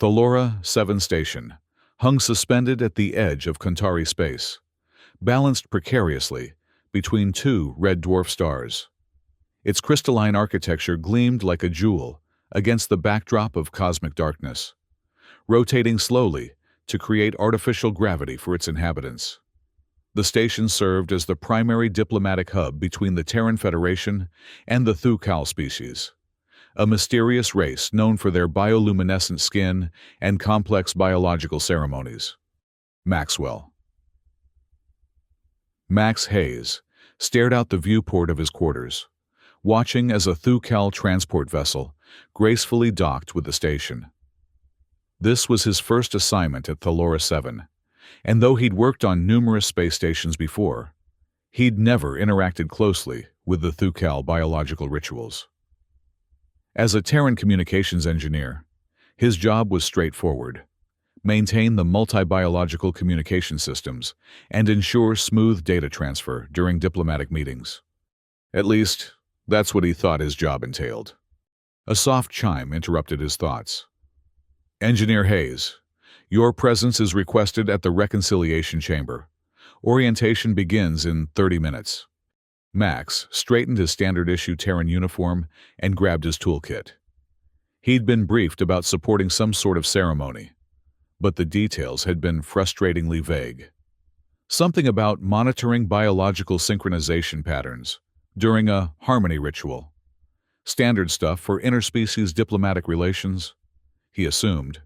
Thalora 7 Station hung suspended at the edge of Kantari space, balanced precariously between two red dwarf stars. Its crystalline architecture gleamed like a jewel against the backdrop of cosmic darkness, rotating slowly to create artificial gravity for its inhabitants. The station served as the primary diplomatic hub between the Terran Federation and the Thukal species, a mysterious race known for their bioluminescent skin and complex biological ceremonies. Maxwell. Max Hayes stared out the viewport of his quarters, watching as a Thukal transport vessel gracefully docked with the station. This was his first assignment at Thalora 7, and though he'd worked on numerous space stations before, he'd never interacted closely with the Thukal biological rituals. As a Terran communications engineer, his job was straightforward: maintain the multi-biological communication systems and ensure smooth data transfer during diplomatic meetings. At least, that's what he thought his job entailed. A soft chime interrupted his thoughts. "Engineer Hayes, your presence is requested at the reconciliation chamber. Orientation begins in 30 minutes. Max straightened his standard-issue Terran uniform and grabbed his toolkit. He'd been briefed about supporting some sort of ceremony, but the details had been frustratingly vague. Something about monitoring biological synchronization patterns during a harmony ritual. Standard stuff for interspecies diplomatic relations, he assumed.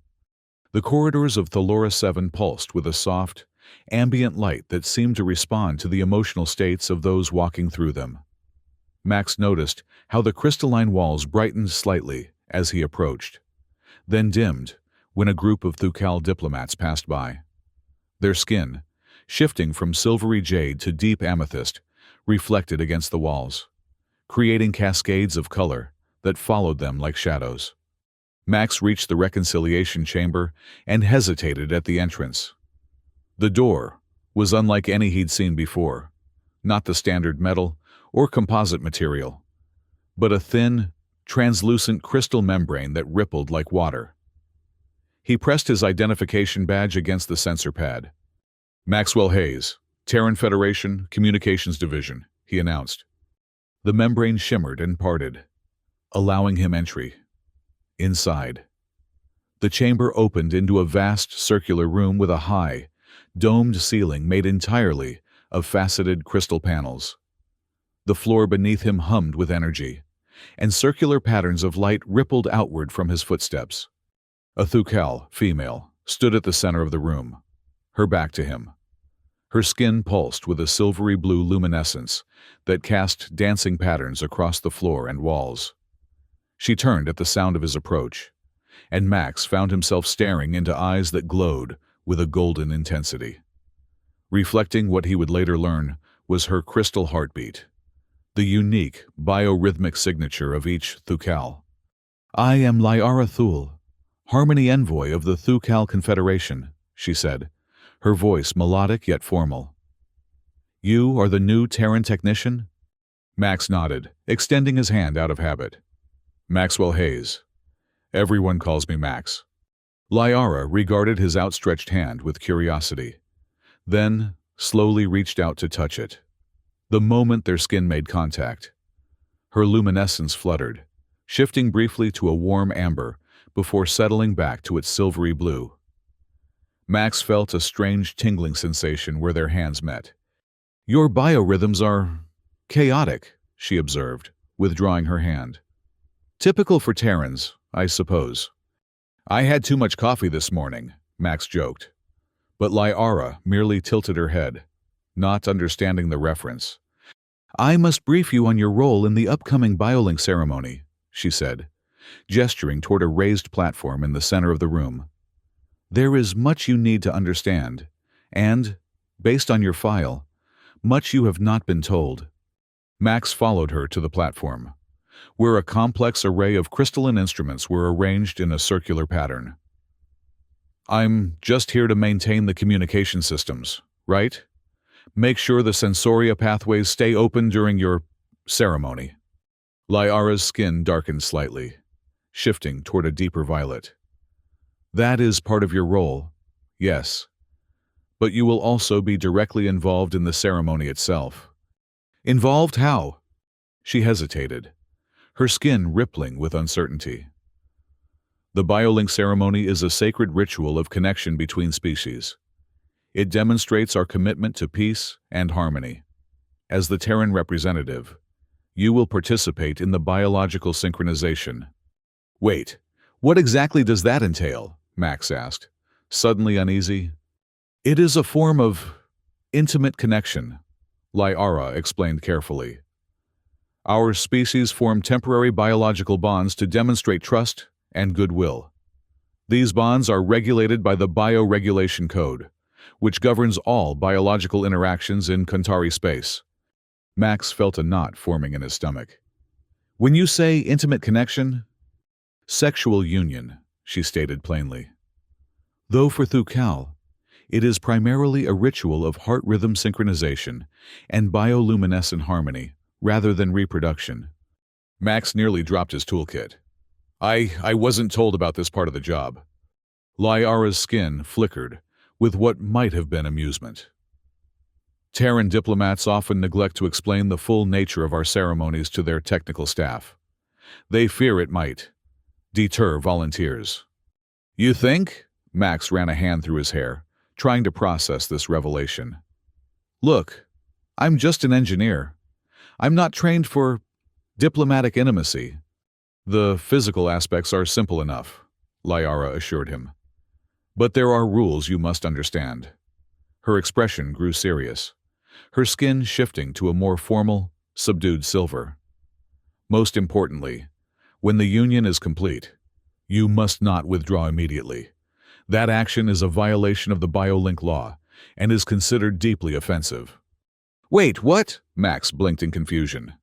The corridors of Thalora 7 pulsed with a soft, ambient light that seemed to respond to the emotional states of those walking through them. Max noticed how the crystalline walls brightened slightly as he approached, then dimmed when a group of Thukal diplomats passed by. Their skin, shifting from silvery jade to deep amethyst, reflected against the walls, creating cascades of color that followed them like shadows. Max reached the reconciliation chamber and hesitated at the entrance. The door was unlike any he'd seen before, not the standard metal or composite material, but a thin, translucent crystal membrane that rippled like water. He pressed his identification badge against the sensor pad. "Maxwell Hayes, Terran Federation, Communications Division," he announced. The membrane shimmered and parted, allowing him entry. Inside, the chamber opened into a vast circular room with a high, domed ceiling made entirely of faceted crystal panels. The floor beneath him hummed with energy, and circular patterns of light rippled outward from his footsteps. A Thukal female stood at the center of the room, her back to him. Her skin pulsed with a silvery blue luminescence that cast dancing patterns across the floor and walls. She turned at the sound of his approach, and Max found himself staring into eyes that glowed with a golden intensity. Reflecting what he would later learn was her crystal heartbeat, the unique biorhythmic signature of each Thukal. "I am Liara Thul, Harmony Envoy of the Thukal Confederation," she said, her voice melodic yet formal. "You are the new Terran technician?" Max nodded, extending his hand out of habit. "Maxwell Hayes. Everyone calls me Max." Liara regarded his outstretched hand with curiosity, then slowly reached out to touch it. The moment their skin made contact, her luminescence fluttered, shifting briefly to a warm amber before settling back to its silvery blue. Max felt a strange tingling sensation where their hands met. "Your biorhythms are chaotic," she observed, withdrawing her hand. "Typical for Terrans, I suppose." "I had too much coffee this morning," Max joked. But Liara merely tilted her head, not understanding the reference. "I must brief you on your role in the upcoming biolink ceremony," she said, gesturing toward a raised platform in the center of the room. "There is much you need to understand, and, based on your file, much you have not been told." Max followed her to the platform, where a complex array of crystalline instruments were arranged in a circular pattern. "I'm just here to maintain the communication systems, right? Make sure the sensoria pathways stay open during your ceremony." Liara's skin darkened slightly, shifting toward a deeper violet. That is part of your role, yes, but you will also be directly involved in the ceremony itself. Involved how? She hesitated, her skin rippling with uncertainty. The biolink ceremony is a sacred ritual of connection between species. It demonstrates our commitment to peace and harmony. As the Terran representative, you will participate in the biological synchronization. Wait, what exactly does that entail? Max asked, suddenly uneasy. It is a form of intimate connection, Lyara explained carefully. Our species form temporary biological bonds to demonstrate trust and goodwill. These bonds are regulated by the Bioregulation Code, which governs all biological interactions in Kantari space. Max felt a knot forming in his stomach. When you say intimate connection, sexual union, she stated plainly. Though for Thukal, it is primarily a ritual of heart rhythm synchronization and bioluminescent harmony rather than reproduction. Max nearly dropped his toolkit. I wasn't told about this part of the job. Lyara's skin flickered with what might have been amusement. Terran diplomats often neglect to explain the full nature of our ceremonies to their technical staff. They fear it might deter volunteers. You think? Max ran a hand through his hair, trying to process this revelation. Look, I'm just an engineer. I'm not trained for diplomatic intimacy. The physical aspects are simple enough, Lyara assured him. But there are rules you must understand. Her expression grew serious, her skin shifting to a more formal, subdued silver. Most importantly, when the union is complete, you must not withdraw immediately. That action is a violation of the biolink law and is considered deeply offensive. Wait, what? Max blinked in confusion.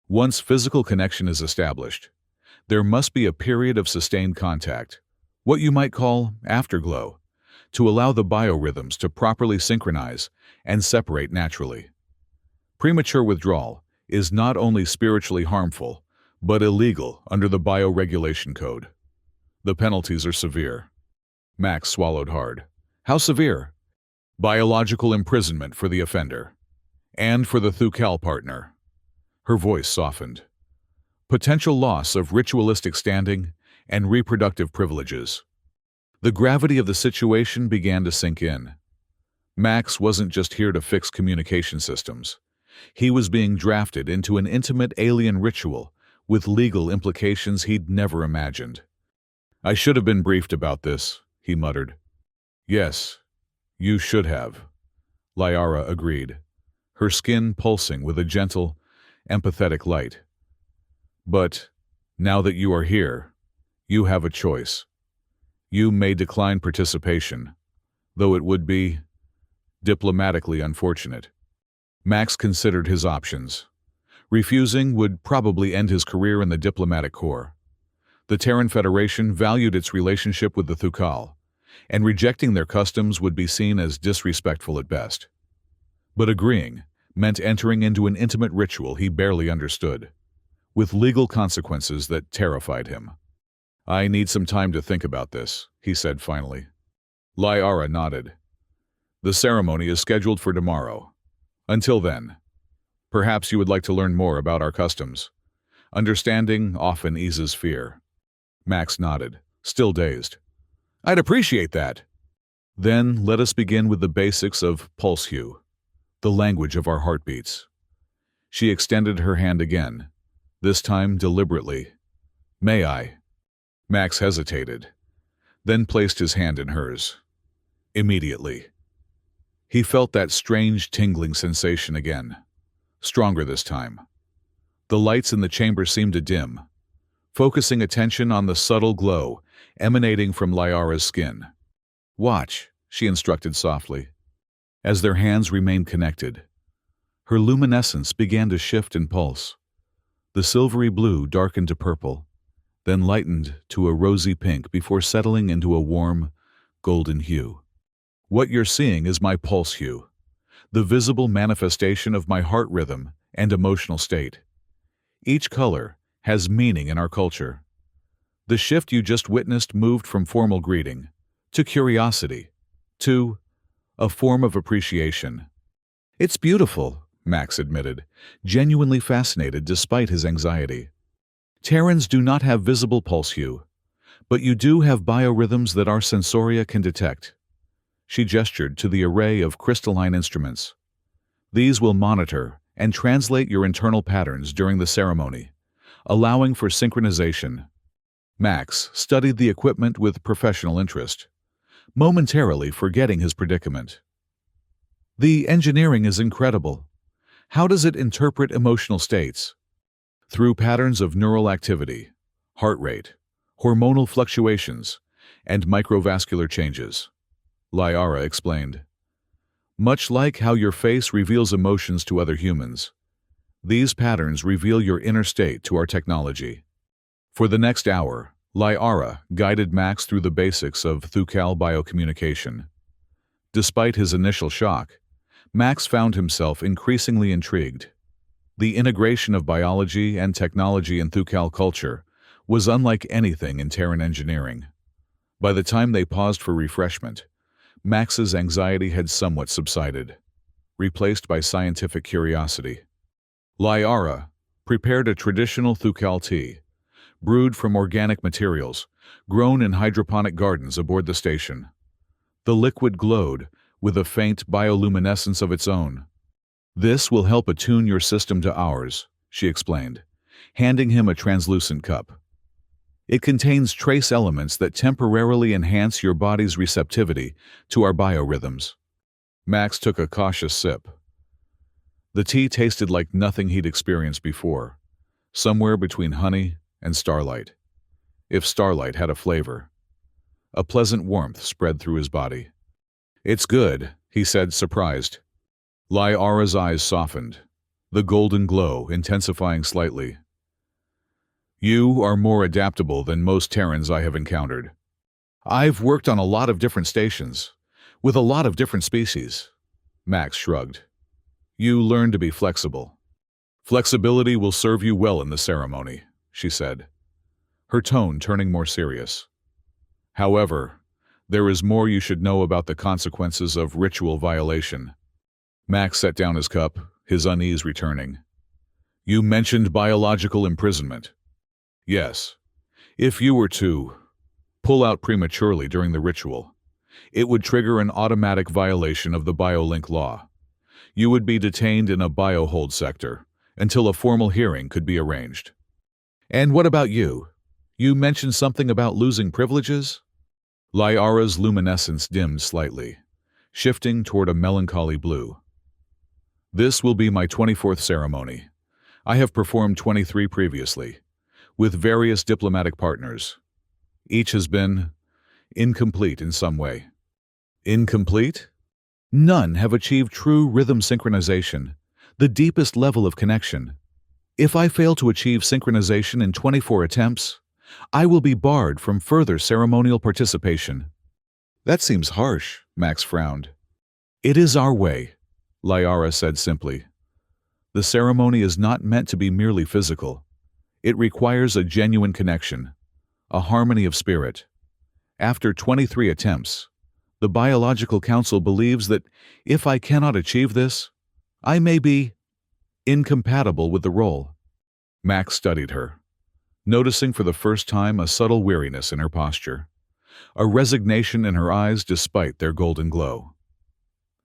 Once physical connection is established, there must be a period of sustained contact, what you might call afterglow, to allow the biorhythms to properly synchronize and separate naturally. Premature withdrawal is not only spiritually harmful, but illegal under the Bioregulation Code. The penalties are severe. Max swallowed hard. How severe? Biological imprisonment for the offender. And for the Thukal partner. Her voice softened. Potential loss of ritualistic standing and reproductive privileges. The gravity of the situation began to sink in. Max wasn't just here to fix communication systems. He was being drafted into an intimate alien ritual with legal implications he'd never imagined. I should have been briefed about this, he muttered. Yes, you should have, Lyara agreed, her skin pulsing with a gentle, empathetic light. But, now that you are here, you have a choice. You may decline participation, though it would be diplomatically unfortunate. Max considered his options. Refusing would probably end his career in the diplomatic corps. The Terran Federation valued its relationship with the Thukal, and rejecting their customs would be seen as disrespectful at best. But agreeing meant entering into an intimate ritual he barely understood, with legal consequences that terrified him. I need some time to think about this, he said finally. Lyara nodded. The ceremony is scheduled for tomorrow. Until then, perhaps you would like to learn more about our customs. Understanding often eases fear. Max nodded, still dazed. I'd appreciate that. Then let us begin with the basics of pulse hue, the language of our heartbeats. She extended her hand again, this time deliberately. May I? Max hesitated, then placed his hand in hers. Immediately. He felt that strange tingling sensation again, stronger this time. The lights in the chamber seemed to dim, focusing attention on the subtle glow emanating from Lyara's skin. Watch, she instructed softly. As their hands remained connected, her luminescence began to shift and pulse. The silvery blue darkened to purple, then lightened to a rosy pink before settling into a warm, golden hue. What you're seeing is my pulse hue, the visible manifestation of my heart rhythm and emotional state. Each color has meaning in our culture. The shift you just witnessed moved from formal greeting to curiosity, to a form of appreciation. "It's beautiful," Max admitted, genuinely fascinated despite his anxiety. "Terrans do not have visible pulse hue, but you do have biorhythms that our sensoria can detect." She gestured to the array of crystalline instruments. "These will monitor and translate your internal patterns during the ceremony, allowing for synchronization." Max studied the equipment with professional interest, momentarily forgetting his predicament. "The engineering is incredible. How does it interpret emotional states?" "Through patterns of neural activity, heart rate, hormonal fluctuations, and microvascular changes," Lyara explained. "Much like how your face reveals emotions to other humans, these patterns reveal your inner state to our technology." For the next hour, Lyara guided Max through the basics of Thucal biocommunication. Despite his initial shock, Max found himself increasingly intrigued. The integration of biology and technology in Thucal culture was unlike anything in Terran engineering. By the time they paused for refreshment, Max's anxiety had somewhat subsided, replaced by scientific curiosity. Lyara prepared a traditional Thucal tea, brewed from organic materials, grown in hydroponic gardens aboard the station. The liquid glowed with a faint bioluminescence of its own. "This will help attune your system to ours," she explained, handing him a translucent cup. "It contains trace elements that temporarily enhance your body's receptivity to our biorhythms." Max took a cautious sip. The tea tasted like nothing he'd experienced before, somewhere between honey and starlight. If starlight had a flavor. A pleasant warmth spread through his body. "It's good," he said, surprised. Lyara's eyes softened, the golden glow intensifying slightly. "You are more adaptable than most Terrans I have encountered. I've worked on a lot of different stations, with a lot of different species." Max shrugged. "You learn to be flexible. Flexibility will serve you well in the ceremony," she said, her tone turning more serious. "However, there is more you should know about the consequences of ritual violation." Max set down his cup, his unease returning. "You mentioned biological imprisonment." "Yes. If you were to pull out prematurely during the ritual, it would trigger an automatic violation of the BioLink law. You would be detained in a biohold sector until a formal hearing could be arranged." "And what about you? You mentioned something about losing privileges?" Lyara's luminescence dimmed slightly, shifting toward a melancholy blue. "This will be my 24th ceremony. I have performed 23 previously, with various diplomatic partners. Each has been incomplete in some way." "Incomplete?" "None have achieved true rhythm synchronization, the deepest level of connection. If I fail to achieve synchronization in 24 attempts, I will be barred from further ceremonial participation." "That seems harsh," Max frowned. "It is our way," Lyara said simply. "The ceremony is not meant to be merely physical. It requires a genuine connection, a harmony of spirit. After 23 attempts, the Biological Council believes that if I cannot achieve this, I may be incompatible with the role." Max studied her, noticing for the first time a subtle weariness in her posture, a resignation in her eyes despite their golden glow.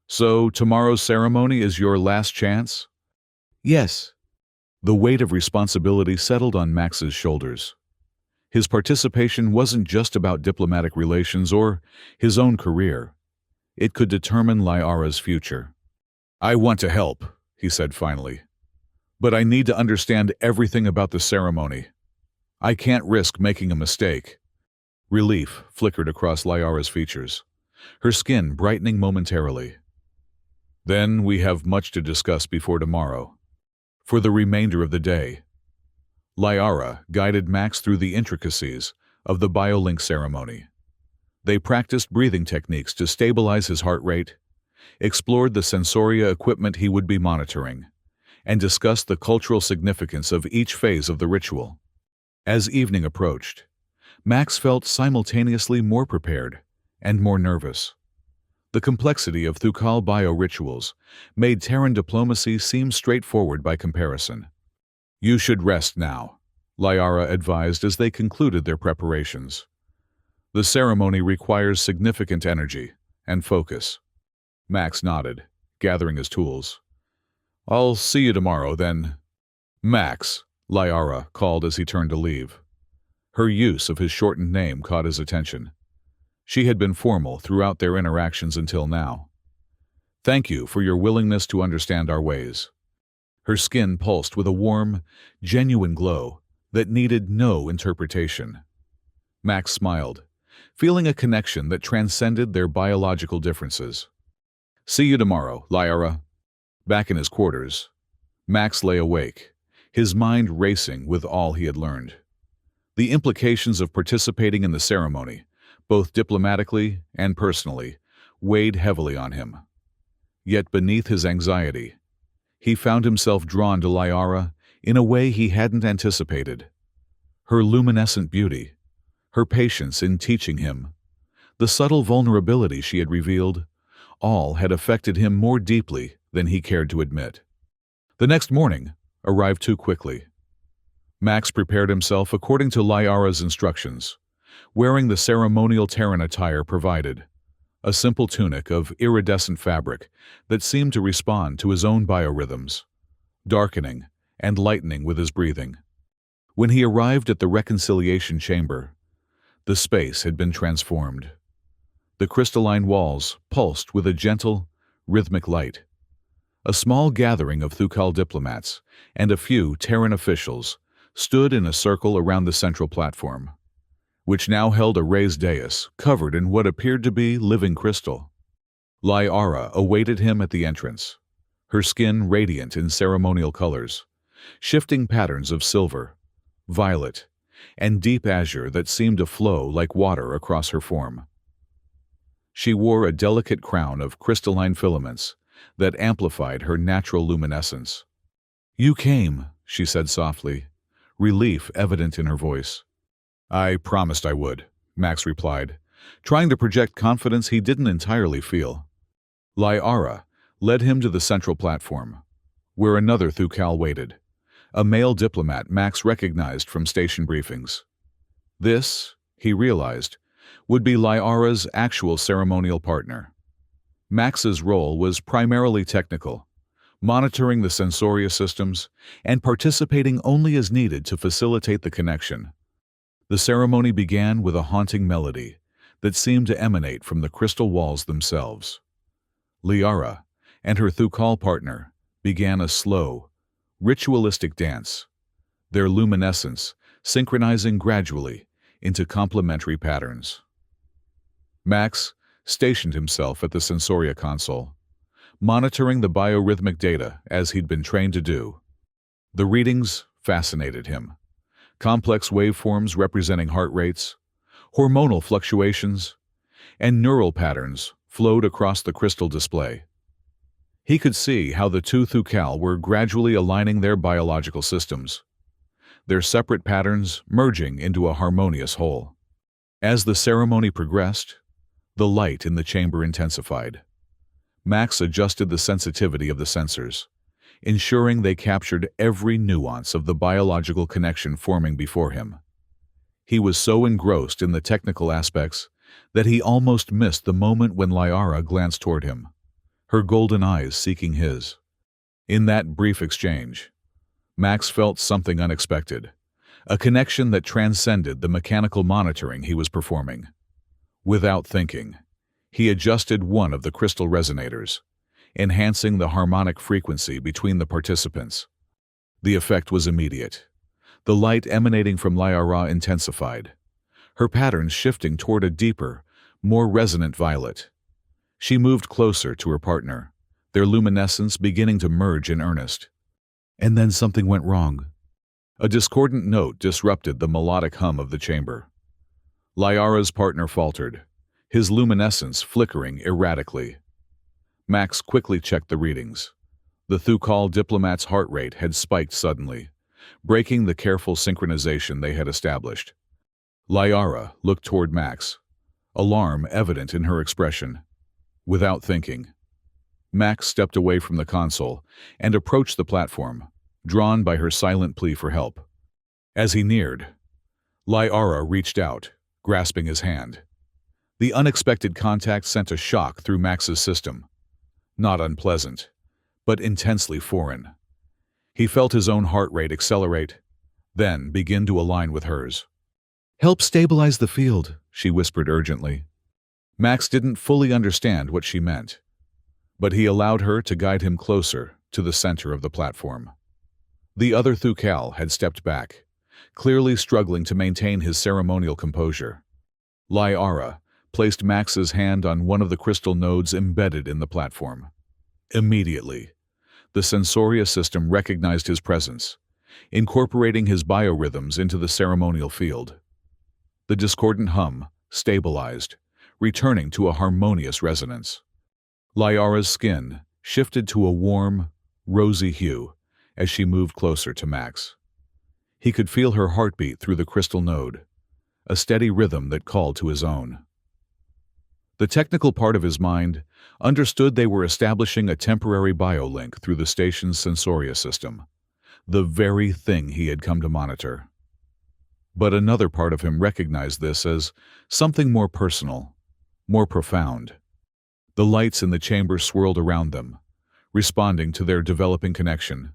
"So tomorrow's ceremony is your last chance?" "Yes." The weight of responsibility settled on Max's shoulders. His participation wasn't just about diplomatic relations or his own career. It could determine Lyara's future. "I want to help," he said finally. "But I need to understand everything about the ceremony. I can't risk making a mistake." Relief flickered across Lyara's features, her skin brightening momentarily. "Then we have much to discuss before tomorrow. For the remainder of the day." Lyara guided Max through the intricacies of the BioLink ceremony. They practiced breathing techniques to stabilize his heart rate, explored the sensoria equipment he would be monitoring, and discussed the cultural significance of each phase of the ritual. As evening approached, Max felt simultaneously more prepared and more nervous. The complexity of Thukal bio-rituals made Terran diplomacy seem straightforward by comparison. "You should rest now," Liara advised as they concluded their preparations. "The ceremony requires significant energy and focus." Max nodded, gathering his tools. "I'll see you tomorrow, then." "Max," Liara called as he turned to leave. Her use of his shortened name caught his attention. She had been formal throughout their interactions until now. "Thank you for your willingness to understand our ways." Her skin pulsed with a warm, genuine glow that needed no interpretation. Max smiled, feeling a connection that transcended their biological differences. "See you tomorrow, Liara." Back in his quarters, Max lay awake, his mind racing with all he had learned. The implications of participating in the ceremony, both diplomatically and personally, weighed heavily on him. Yet beneath his anxiety, he found himself drawn to Liara in a way he hadn't anticipated. Her luminescent beauty, her patience in teaching him, the subtle vulnerability she had revealed, all had affected him more deeply than he cared to admit. The next morning arrived too quickly. Max prepared himself according to Liara's instructions, wearing the ceremonial Terran attire provided, a simple tunic of iridescent fabric that seemed to respond to his own biorhythms, darkening and lightening with his breathing. When he arrived at the reconciliation chamber, the space had been transformed. The crystalline walls pulsed with a gentle, rhythmic light. A small gathering of Thukal diplomats and a few Terran officials stood in a circle around the central platform, which now held a raised dais covered in what appeared to be living crystal. Liara awaited him at the entrance, her skin radiant in ceremonial colors, shifting patterns of silver, violet, and deep azure that seemed to flow like water across her form. She wore a delicate crown of crystalline filaments that amplified her natural luminescence. "You came," she said softly, relief evident in her voice. "I promised I would," Max replied, trying to project confidence he didn't entirely feel. Liara led him to the central platform, where another Thukal waited, a male diplomat Max recognized from station briefings. This, he realized, would be Liara's actual ceremonial partner. Max's role was primarily technical, monitoring the sensoria systems and participating only as needed to facilitate the connection. The ceremony began with a haunting melody that seemed to emanate from the crystal walls themselves. Liara and her Thukal partner began a slow, ritualistic dance, their luminescence synchronizing gradually into complementary patterns. Max stationed himself at the sensoria console, monitoring the biorhythmic data as he'd been trained to do. The readings fascinated him. Complex waveforms representing heart rates, hormonal fluctuations, and neural patterns flowed across the crystal display. He could see how the two Thukal were gradually aligning their biological systems, their separate patterns merging into a harmonious whole. As the ceremony progressed, the light in the chamber intensified. Max adjusted the sensitivity of the sensors, ensuring they captured every nuance of the biological connection forming before him. He was so engrossed in the technical aspects that he almost missed the moment when Liara glanced toward him, her golden eyes seeking his. In that brief exchange, Max felt something unexpected, a connection that transcended the mechanical monitoring he was performing. Without thinking, he adjusted one of the crystal resonators, enhancing the harmonic frequency between the participants. The effect was immediate. The light emanating from Liara intensified, her patterns shifting toward a deeper, more resonant violet. She moved closer to her partner, their luminescence beginning to merge in earnest. And then something went wrong. A discordant note disrupted the melodic hum of the chamber. Liara's partner faltered, his luminescence flickering erratically. Max quickly checked the readings. The Thukal diplomat's heart rate had spiked suddenly, breaking the careful synchronization they had established. Liara looked toward Max, alarm evident in her expression. Without thinking, Max stepped away from the console and approached the platform, drawn by her silent plea for help. As he neared, Liara reached out, grasping his hand. The unexpected contact sent a shock through Max's system. Not unpleasant, but intensely foreign. He felt his own heart rate accelerate, then begin to align with hers. "Help stabilize the field," she whispered urgently. Max didn't fully understand what she meant, but he allowed her to guide him closer to the center of the platform. The other Thukal had stepped back, clearly struggling to maintain his ceremonial composure. Liara placed Max's hand on one of the crystal nodes embedded in the platform. Immediately, the Sensoria system recognized his presence, incorporating his biorhythms into the ceremonial field. The discordant hum stabilized, returning to a harmonious resonance. Liara's skin shifted to a warm, rosy hue as she moved closer to Max. He could feel her heartbeat through the crystal node, a steady rhythm that called to his own. The technical part of his mind understood they were establishing a temporary biolink through the station's Sensoria system, the very thing he had come to monitor. But another part of him recognized this as something more personal, more profound. The lights in the chamber swirled around them, responding to their developing connection.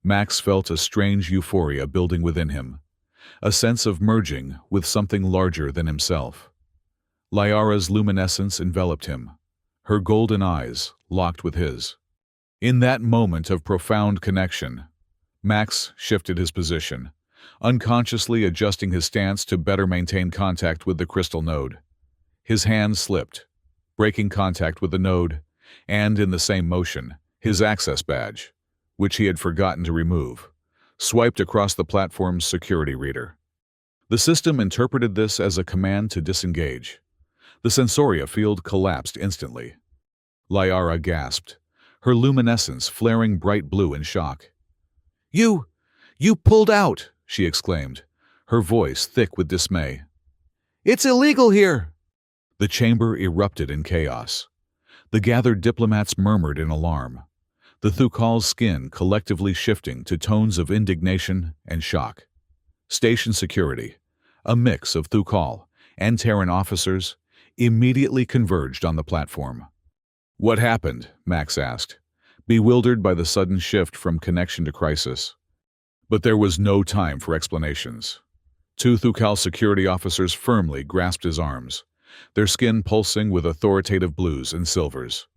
Max felt a strange euphoria building within him, a sense of merging with something larger than himself. Liara's luminescence enveloped him, her golden eyes locked with his. In that moment of profound connection, Max shifted his position, unconsciously adjusting his stance to better maintain contact with the crystal node. His hand slipped, breaking contact with the node, and in the same motion, his access badge, which he had forgotten to remove, swiped across the platform's security reader. The system interpreted this as a command to disengage. The Sensoria field collapsed instantly. Liara gasped, her luminescence flaring bright blue in shock. You pulled out!" she exclaimed, her voice thick with dismay. "It's illegal here!" The chamber erupted in chaos. The gathered diplomats murmured in alarm, the Thukal's skin collectively shifting to tones of indignation and shock. Station security, a mix of Thukal and Terran officers, immediately converged on the platform. "What happened?" Max asked, bewildered by the sudden shift from connection to crisis. But there was no time for explanations. Two Thukal security officers firmly grasped his arms, their skin pulsing with authoritative blues and silvers.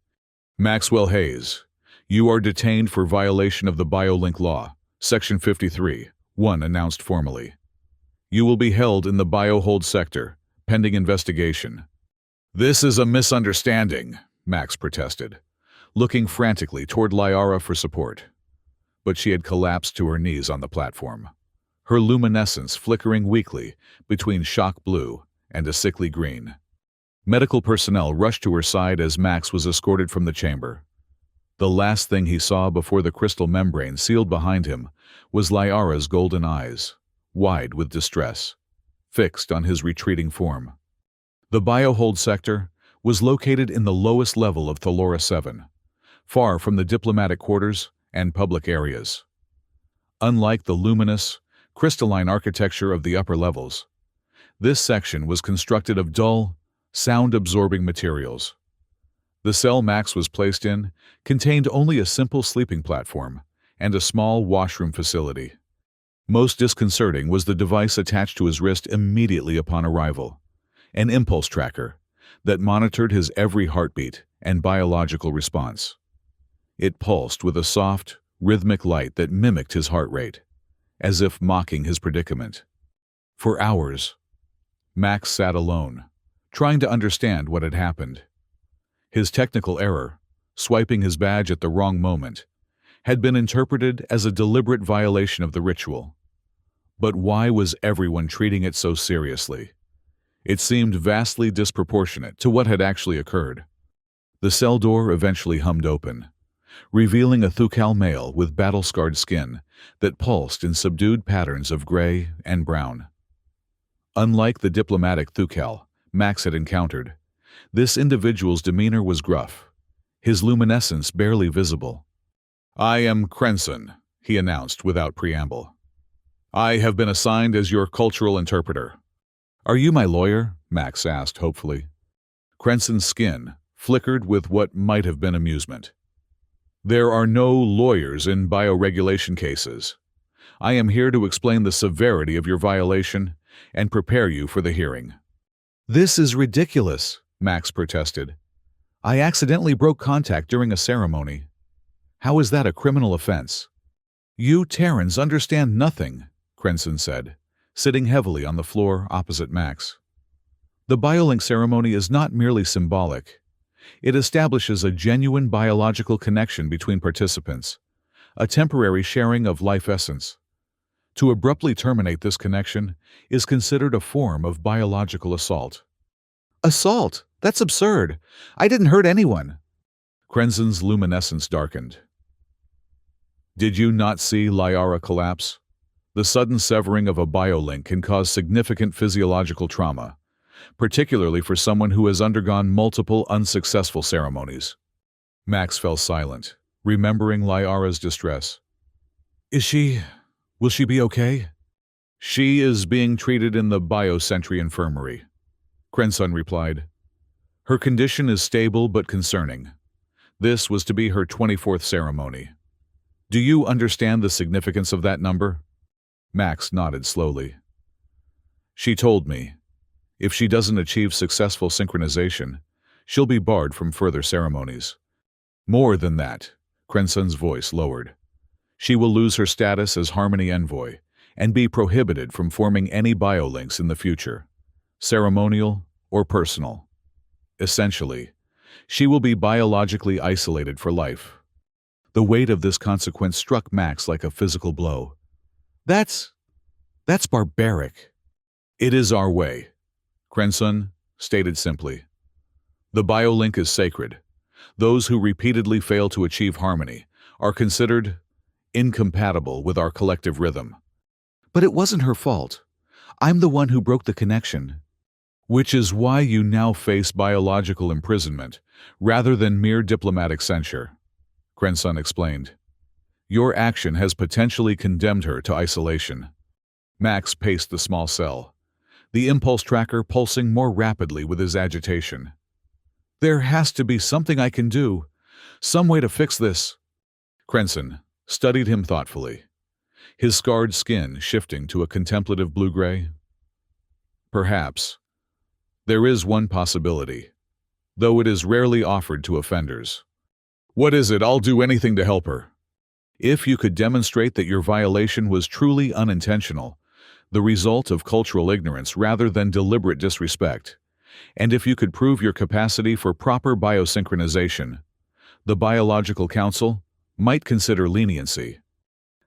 "Maxwell Hayes, you are detained for violation of the Biolink Law, Section 53, 1 announced formally. You will be held in the biohold sector, pending investigation." "This is a misunderstanding," Max protested, looking frantically toward Liara for support. But she had collapsed to her knees on the platform, her luminescence flickering weakly between shock blue and a sickly green. Medical personnel rushed to her side as Max was escorted from the chamber. The last thing he saw before the crystal membrane sealed behind him was Liara's golden eyes, wide with distress, fixed on his retreating form. The biohold sector was located in the lowest level of Thalora 7, far from the diplomatic quarters and public areas. Unlike the luminous, crystalline architecture of the upper levels, this section was constructed of dull, sound-absorbing materials. The cell Max was placed in contained only a simple sleeping platform and a small washroom facility. Most disconcerting was the device attached to his wrist immediately upon arrival, an impulse tracker that monitored his every heartbeat and biological response. It pulsed with a soft, rhythmic light that mimicked his heart rate, as if mocking his predicament. For hours, Max sat alone, trying to understand what had happened. His technical error, swiping his badge at the wrong moment, had been interpreted as a deliberate violation of the ritual. But why was everyone treating it so seriously? It seemed vastly disproportionate to what had actually occurred. The cell door eventually hummed open, revealing a Thukal male with battle-scarred skin that pulsed in subdued patterns of gray and brown. Unlike the diplomatic Thukal, Max had encountered. This individual's demeanor was gruff, his luminescence barely visible. "I am Crenson," he announced without preamble. "I have been assigned as your cultural interpreter." "Are you my lawyer?" Max asked hopefully. Crenson's skin flickered with what might have been amusement. "There are no lawyers in bioregulation cases. I am here to explain the severity of your violation and prepare you for the hearing." "This is ridiculous," Max protested. "I accidentally broke contact during a ceremony. How is that a criminal offense?" "You Terrans understand nothing," Crenson said, sitting heavily on the floor opposite Max. "The biolink ceremony is not merely symbolic. It establishes a genuine biological connection between participants, a temporary sharing of life essence. To abruptly terminate this connection is considered a form of biological assault." "Assault? That's absurd. I didn't hurt anyone." Crenson's luminescence darkened. "Did you not see Lyara collapse? The sudden severing of a biolink can cause significant physiological trauma, particularly for someone who has undergone multiple unsuccessful ceremonies." Max fell silent, remembering Lyara's distress. Will she be okay?" "She is being treated in the Biosentry Infirmary," Crenson replied. "Her condition is stable but concerning. This was to be her 24th ceremony. Do you understand the significance of that number?" Max nodded slowly. "She told me, if she doesn't achieve successful synchronization, she'll be barred from further ceremonies. More than that," Crenson's voice lowered. "She will lose her status as Harmony Envoy and be prohibited from forming any biolinks in the future, ceremonial or personal. Essentially, she will be biologically isolated for life." The weight of this consequence struck Max like a physical blow. That's barbaric." "It is our way," Crenson stated simply. "The biolink is sacred. Those who repeatedly fail to achieve harmony are considered incompatible with our collective rhythm." "But it wasn't her fault. I'm the one who broke the connection." "Which is why you now face biological imprisonment rather than mere diplomatic censure," Crenson explained. "Your action has potentially condemned her to isolation." Max paced the small cell, the impulse tracker pulsing more rapidly with his agitation. "There has to be something I can do, some way to fix this." Crenson studied him thoughtfully, his scarred skin shifting to a contemplative blue-gray. "Perhaps. There is one possibility, though it is rarely offered to offenders." "What is it? I'll do anything to help her." "If you could demonstrate that your violation was truly unintentional, the result of cultural ignorance rather than deliberate disrespect, and if you could prove your capacity for proper biosynchronization, the Biological Council might consider leniency."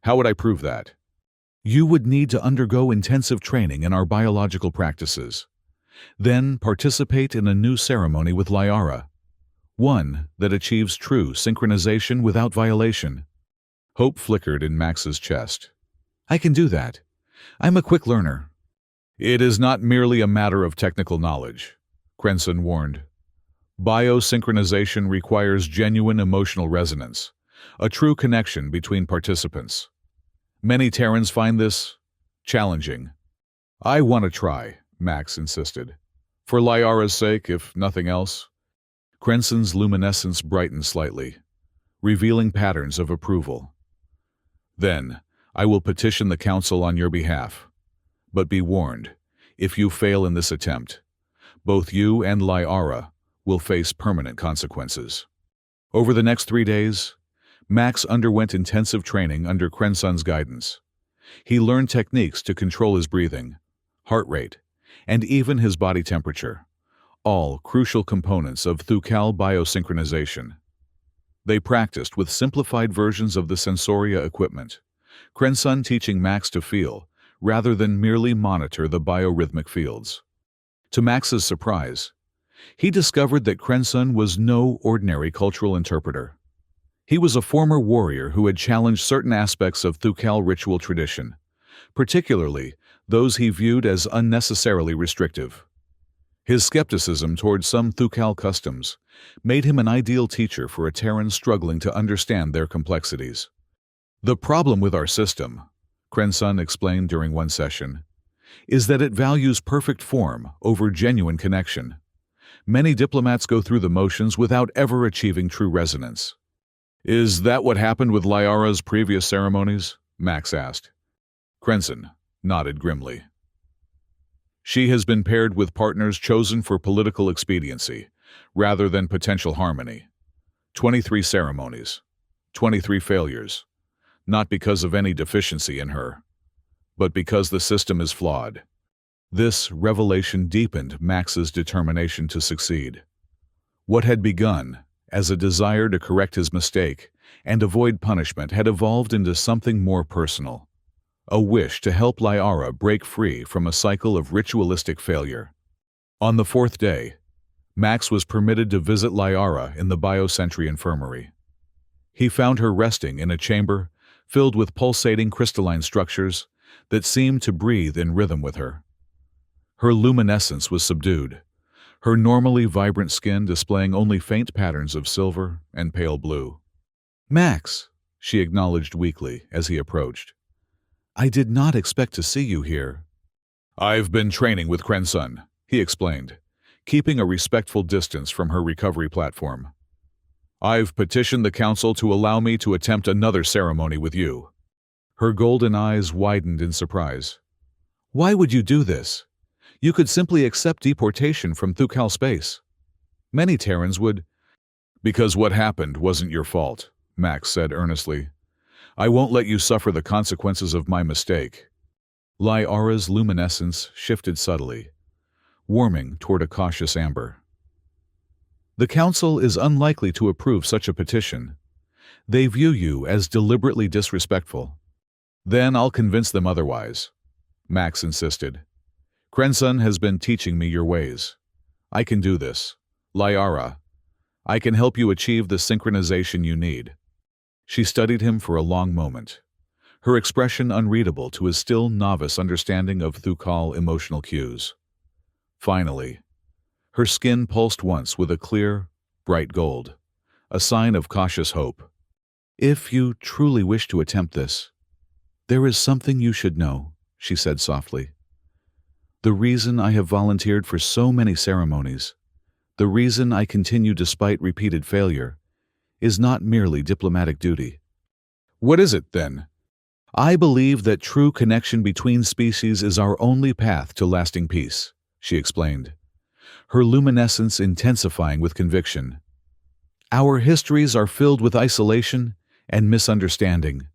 "How would I prove that?" "You would need to undergo intensive training in our biological practices. Then participate in a new ceremony with Lyara, one that achieves true synchronization without violation." Hope flickered in Max's chest. "I can do that. I'm a quick learner." "It is not merely a matter of technical knowledge," Crenson warned. "Biosynchronization requires genuine emotional resonance, a true connection between participants. Many Terrans find this challenging." "I want to try," Max insisted. "For Lyara's sake, if nothing else." Crenson's luminescence brightened slightly, revealing patterns of approval. "Then, I will petition the Council on your behalf. But be warned, if you fail in this attempt, both you and Lyara will face permanent consequences." Over the next 3 days, Max underwent intensive training under Crenson's guidance. He learned techniques to control his breathing, heart rate, and even his body temperature, all crucial components of Thucal biosynchronization. They practiced with simplified versions of the Sensoria equipment, Crenson teaching Max to feel, rather than merely monitor the biorhythmic fields. To Max's surprise, he discovered that Crenson was no ordinary cultural interpreter. He was a former warrior who had challenged certain aspects of Thucal ritual tradition, particularly those he viewed as unnecessarily restrictive. His skepticism toward some Thukal customs made him an ideal teacher for a Terran struggling to understand their complexities. "The problem with our system," Krensun explained during one session, "is that it values perfect form over genuine connection. Many diplomats go through the motions without ever achieving true resonance." "Is that what happened with Lyara's previous ceremonies?" Max asked. Krensun nodded grimly. "She has been paired with partners chosen for political expediency, rather than potential harmony. 23 ceremonies, 23 failures, not because of any deficiency in her, but because the system is flawed." This revelation deepened Max's determination to succeed. What had begun as a desire to correct his mistake and avoid punishment had evolved into something more personal, a wish to help Lyara break free from a cycle of ritualistic failure. On the fourth day, Max was permitted to visit Lyara in the Biosentry Infirmary. He found her resting in a chamber filled with pulsating crystalline structures that seemed to breathe in rhythm with her. Her luminescence was subdued, her normally vibrant skin displaying only faint patterns of silver and pale blue. "Max," she acknowledged weakly as he approached, "I did not expect to see you here." "I've been training with Krensun," he explained, keeping a respectful distance from her recovery platform. "I've petitioned the council to allow me to attempt another ceremony with you." Her golden eyes widened in surprise. "Why would you do this? You could simply accept deportation from Thukal space. Many Terrans would—" "Because what happened wasn't your fault," Max said earnestly. "I won't let you suffer the consequences of my mistake." Lyara's luminescence shifted subtly, warming toward a cautious amber. "The council is unlikely to approve such a petition. They view you as deliberately disrespectful." "Then I'll convince them otherwise," Max insisted. "Krensun has been teaching me your ways. I can do this. Lyara, I can help you achieve the synchronization you need." She studied him for a long moment, her expression unreadable to his still novice understanding of Thukal emotional cues. Finally, her skin pulsed once with a clear, bright gold, a sign of cautious hope. "If you truly wish to attempt this, there is something you should know," she said softly. "The reason I have volunteered for so many ceremonies, the reason I continue despite repeated failure, is not merely diplomatic duty." "What is it, then?" "I believe that true connection between species is our only path to lasting peace," she explained, her luminescence intensifying with conviction. "Our histories are filled with isolation and misunderstanding.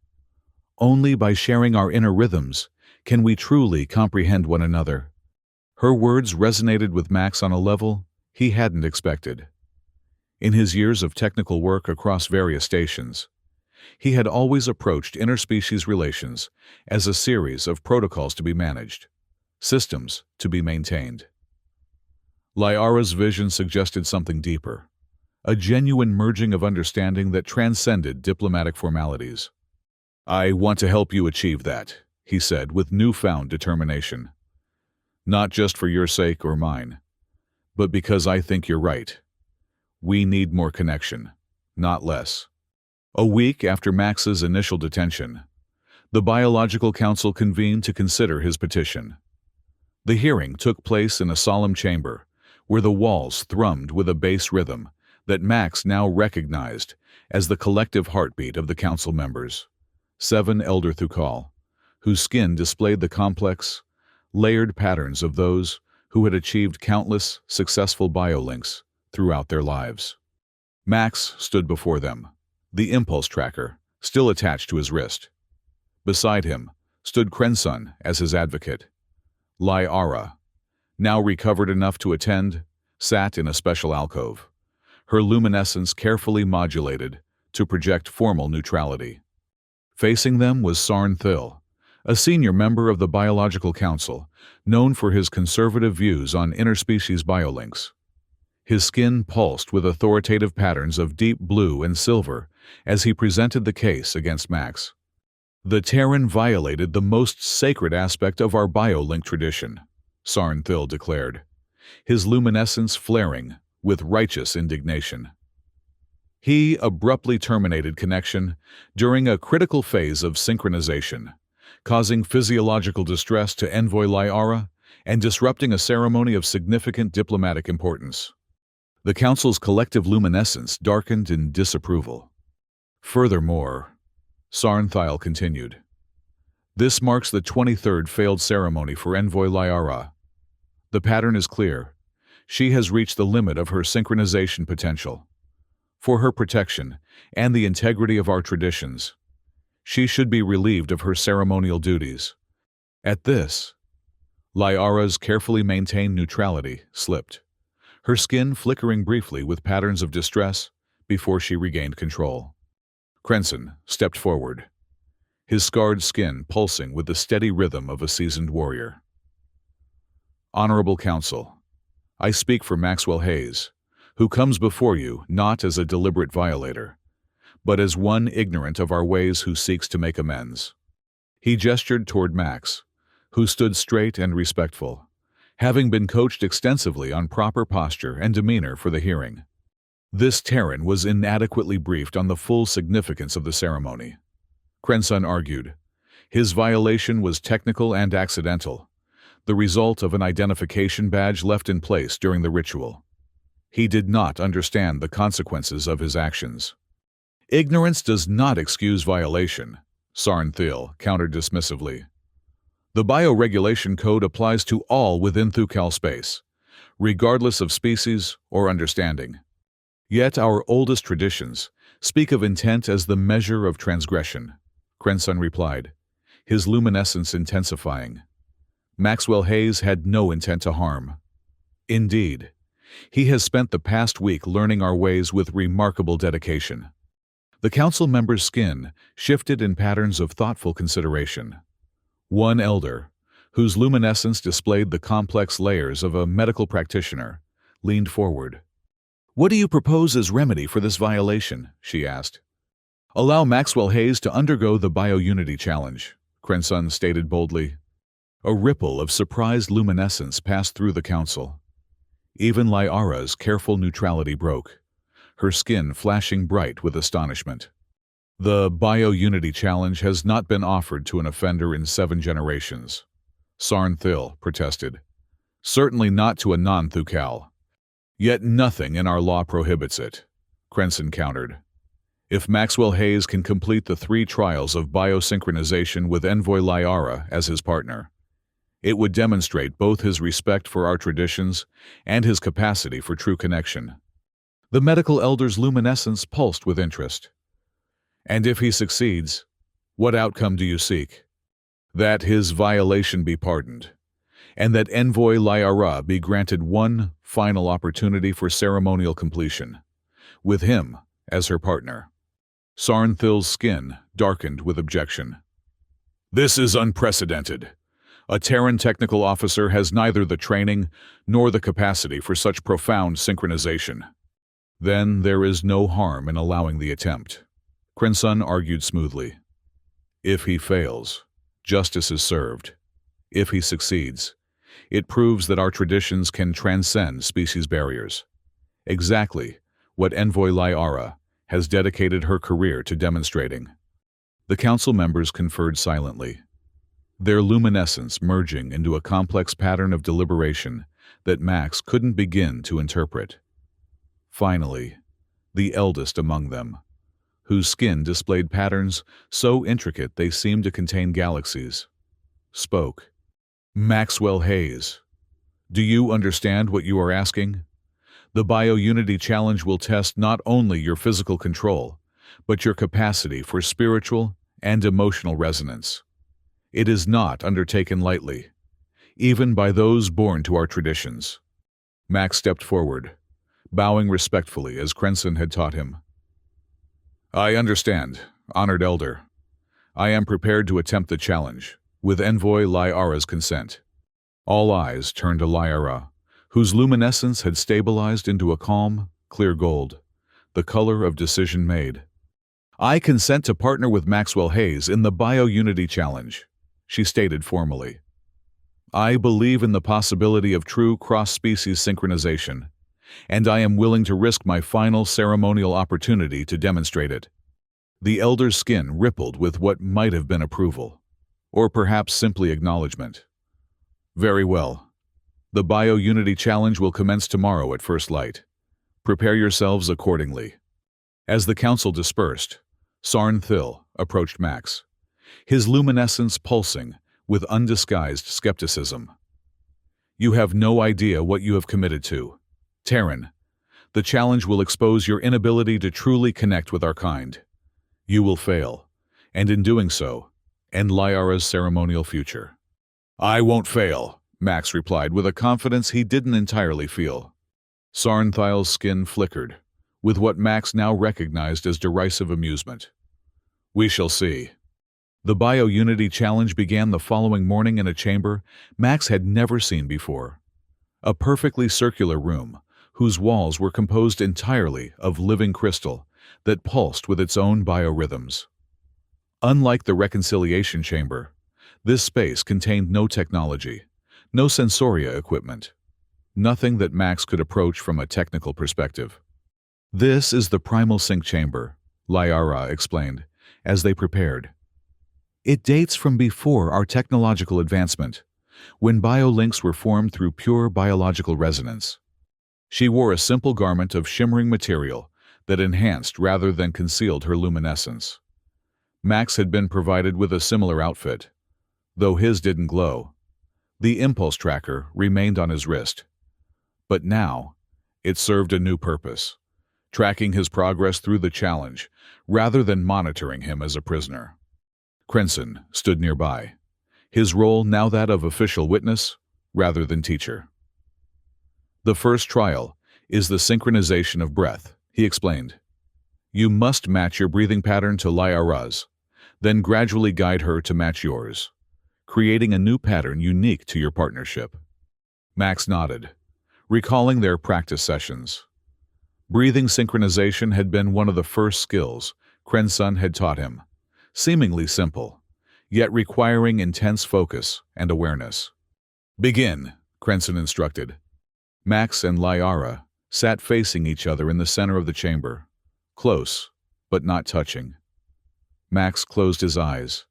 Only by sharing our inner rhythms can we truly comprehend one another." Her words resonated with Max on a level he hadn't expected. In his years of technical work across various stations, he had always approached interspecies relations as a series of protocols to be managed, systems to be maintained. Lyara's vision suggested something deeper, a genuine merging of understanding that transcended diplomatic formalities. "I want to help you achieve that," he said with newfound determination. "Not just for your sake or mine, but because I think you're right. We need more connection, not less." A week after Max's initial detention, the Biological Council convened to consider his petition. The hearing took place in a solemn chamber, where the walls thrummed with a bass rhythm that Max now recognized as the collective heartbeat of the council members, 7 Elder Thukal, whose skin displayed the complex, layered patterns of those who had achieved countless successful biolinks throughout their lives. Max stood before them, the impulse tracker still attached to his wrist. Beside him stood Krensun as his advocate. Lyara, now recovered enough to attend, sat in a special alcove, her luminescence carefully modulated to project formal neutrality. Facing them was Sarn Thil, a senior member of the Biological Council, known for his conservative views on interspecies biolinks. His skin pulsed with authoritative patterns of deep blue and silver as he presented the case against Max. "The Terran violated the most sacred aspect of our biolink tradition," Sarn Thil declared, his luminescence flaring with righteous indignation. He abruptly terminated connection during a critical phase of synchronization, causing physiological distress to Envoy Lyara and disrupting a ceremony of significant diplomatic importance. The Council's collective luminescence darkened in disapproval. Furthermore, Sarnthial continued, this marks the 23rd failed ceremony for Envoy Lyara. The pattern is clear. She has reached the limit of her synchronization potential. For her protection and the integrity of our traditions, she should be relieved of her ceremonial duties. At this, Lyara's carefully maintained neutrality slipped, her skin flickering briefly with patterns of distress before she regained control. Crenson stepped forward, his scarred skin pulsing with the steady rhythm of a seasoned warrior. Honorable Council, I speak for Maxwell Hayes, who comes before you not as a deliberate violator, but as one ignorant of our ways who seeks to make amends. He gestured toward Max, who stood straight and respectful, having been coached extensively on proper posture and demeanor for the hearing. This Terran was inadequately briefed on the full significance of the ceremony. Crenson argued, his violation was technical and accidental, the result of an identification badge left in place during the ritual. He did not understand the consequences of his actions. Ignorance does not excuse violation, Sarnthial countered dismissively. The bioregulation code applies to all within Thukal space, regardless of species or understanding. Yet our oldest traditions speak of intent as the measure of transgression, Crenson replied, his luminescence intensifying. Maxwell Hayes had no intent to harm. Indeed, he has spent the past week learning our ways with remarkable dedication. The council member's skin shifted in patterns of thoughtful consideration. One elder, whose luminescence displayed the complex layers of a medical practitioner, leaned forward. What do you propose as remedy for this violation? She asked. Allow Maxwell Hayes to undergo the Biounity Challenge, Crenson stated boldly. A ripple of surprised luminescence passed through the council. Even Lyara's careful neutrality broke, her skin flashing bright with astonishment. The Biounity Challenge has not been offered to an offender in 7 generations, Sarnthial protested. Certainly not to a non-Thukal. Yet nothing in our law prohibits it, Crenson countered. If Maxwell Hayes can complete the 3 trials of biosynchronization with Envoy Lyara as his partner, it would demonstrate both his respect for our traditions and his capacity for true connection. The medical elder's luminescence pulsed with interest. And if he succeeds, what outcome do you seek? That his violation be pardoned, and that Envoy Lyara be granted one final opportunity for ceremonial completion, with him as her partner. Sarnthial's skin darkened with objection. This is unprecedented. A Terran technical officer has neither the training nor the capacity for such profound synchronization. Then there is no harm in allowing the attempt, Crenson argued smoothly. If he fails, justice is served. If he succeeds, it proves that our traditions can transcend species barriers. Exactly what Envoy Lyara has dedicated her career to demonstrating. The council members conferred silently, their luminescence merging into a complex pattern of deliberation that Max couldn't begin to interpret. Finally, the eldest among them, whose skin displayed patterns so intricate they seemed to contain galaxies, spoke. Maxwell Hayes, do you understand what you are asking? The Biounity Challenge will test not only your physical control, but your capacity for spiritual and emotional resonance. It is not undertaken lightly, even by those born to our traditions. Max stepped forward, bowing respectfully as Crenson had taught him. I understand, honored elder. I am prepared to attempt the challenge, with Envoy Lyara's consent. All eyes turned to Lyara, whose luminescence had stabilized into a calm, clear gold, the color of decision made. I consent to partner with Maxwell Hayes in the Biounity Challenge, she stated formally. I believe in the possibility of true cross-species synchronization, and I am willing to risk my final ceremonial opportunity to demonstrate it. The elder's skin rippled with what might have been approval, or perhaps simply acknowledgement. Very well. The Bio-Unity Challenge will commence tomorrow at first light. Prepare yourselves accordingly. As the council dispersed, Sarn Thil approached Max, his luminescence pulsing with undisguised skepticism. You have no idea what you have committed to. Terran, the challenge will expose your inability to truly connect with our kind. You will fail, and in doing so, end Lyara's ceremonial future. I won't fail, Max replied with a confidence he didn't entirely feel. Sarn Thil's skin flickered, with what Max now recognized as derisive amusement. We shall see. The Bio-Unity Challenge began the following morning in a chamber Max had never seen before. A perfectly circular room, whose walls were composed entirely of living crystal that pulsed with its own biorhythms. Unlike the reconciliation chamber, this space contained no technology, no sensoria equipment, nothing that Max could approach from a technical perspective. This is the primal sync chamber, Lyara explained, as they prepared. It dates from before our technological advancement, when biolinks were formed through pure biological resonance. She wore a simple garment of shimmering material that enhanced rather than concealed her luminescence. Max had been provided with a similar outfit, though his didn't glow. The impulse tracker remained on his wrist. But now, it served a new purpose, tracking his progress through the challenge rather than monitoring him as a prisoner. Crenson stood nearby, his role now that of official witness rather than teacher. The first trial is the synchronization of breath, he explained. You must match your breathing pattern to Lyara's, then gradually guide her to match yours, creating a new pattern unique to your partnership. Max nodded, recalling their practice sessions. Breathing synchronization had been one of the first skills Crenson had taught him, seemingly simple, yet requiring intense focus and awareness. Begin, Crenson instructed. Max and Lyara sat facing each other in the center of the chamber, close, but not touching. Max closed his eyes,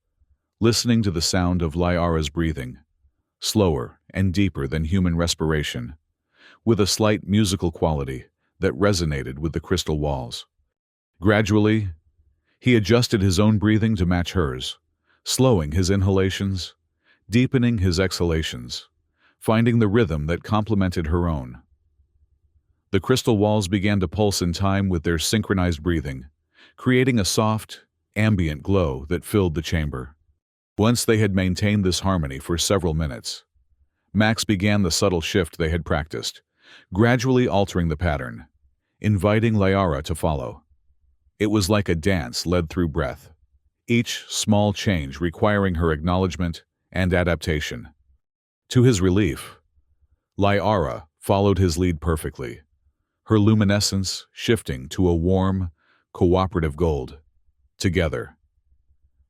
listening to the sound of Lyara's breathing, slower and deeper than human respiration, with a slight musical quality that resonated with the crystal walls. Gradually, he adjusted his own breathing to match hers, slowing his inhalations, deepening his exhalations, finding the rhythm that complemented her own. The crystal walls began to pulse in time with their synchronized breathing, creating a soft, ambient glow that filled the chamber. Once they had maintained this harmony for several minutes, Max began the subtle shift they had practiced, gradually altering the pattern, inviting Lyara to follow. It was like a dance led through breath, each small change requiring her acknowledgement and adaptation. To his relief, Lyara followed his lead perfectly, her luminescence shifting to a warm, cooperative gold. Together,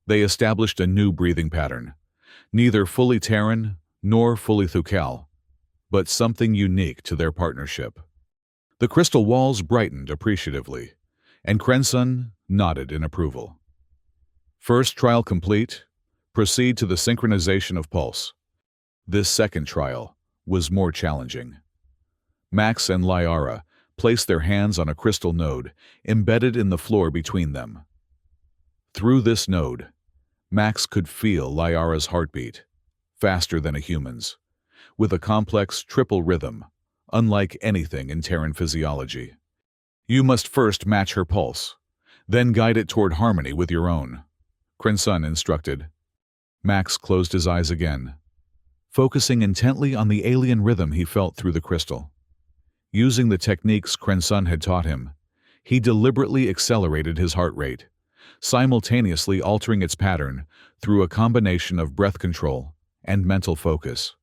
they established a new breathing pattern, neither fully Terran nor fully Thukal, but something unique to their partnership. The crystal walls brightened appreciatively, and Crenson nodded in approval. First trial complete, proceed to the synchronization of pulse. This second trial was more challenging. Max and Lyara placed their hands on a crystal node embedded in the floor between them. Through this node, Max could feel Lyara's heartbeat, faster than a human's, with a complex triple rhythm, unlike anything in Terran physiology. You must first match her pulse, then guide it toward harmony with your own, Crenson instructed. Max closed his eyes again, focusing intently on the alien rhythm he felt through the crystal. Using the techniques Crenson had taught him, he deliberately accelerated his heart rate, simultaneously altering its pattern through a combination of breath control and mental focus.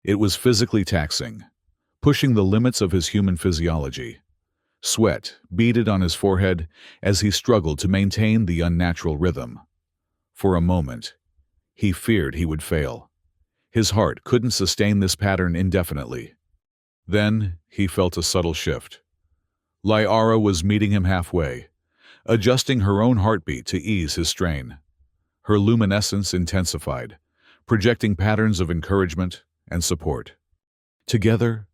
It was physically taxing, pushing the limits of his human physiology. Sweat beaded on his forehead as he struggled to maintain the unnatural rhythm. For a moment, he feared he would fail, His heart couldn't sustain this pattern indefinitely. Then he felt a subtle shift. Liara was meeting him halfway, adjusting her own heartbeat to ease his strain. Her luminescence intensified, projecting patterns of encouragement and support. Together,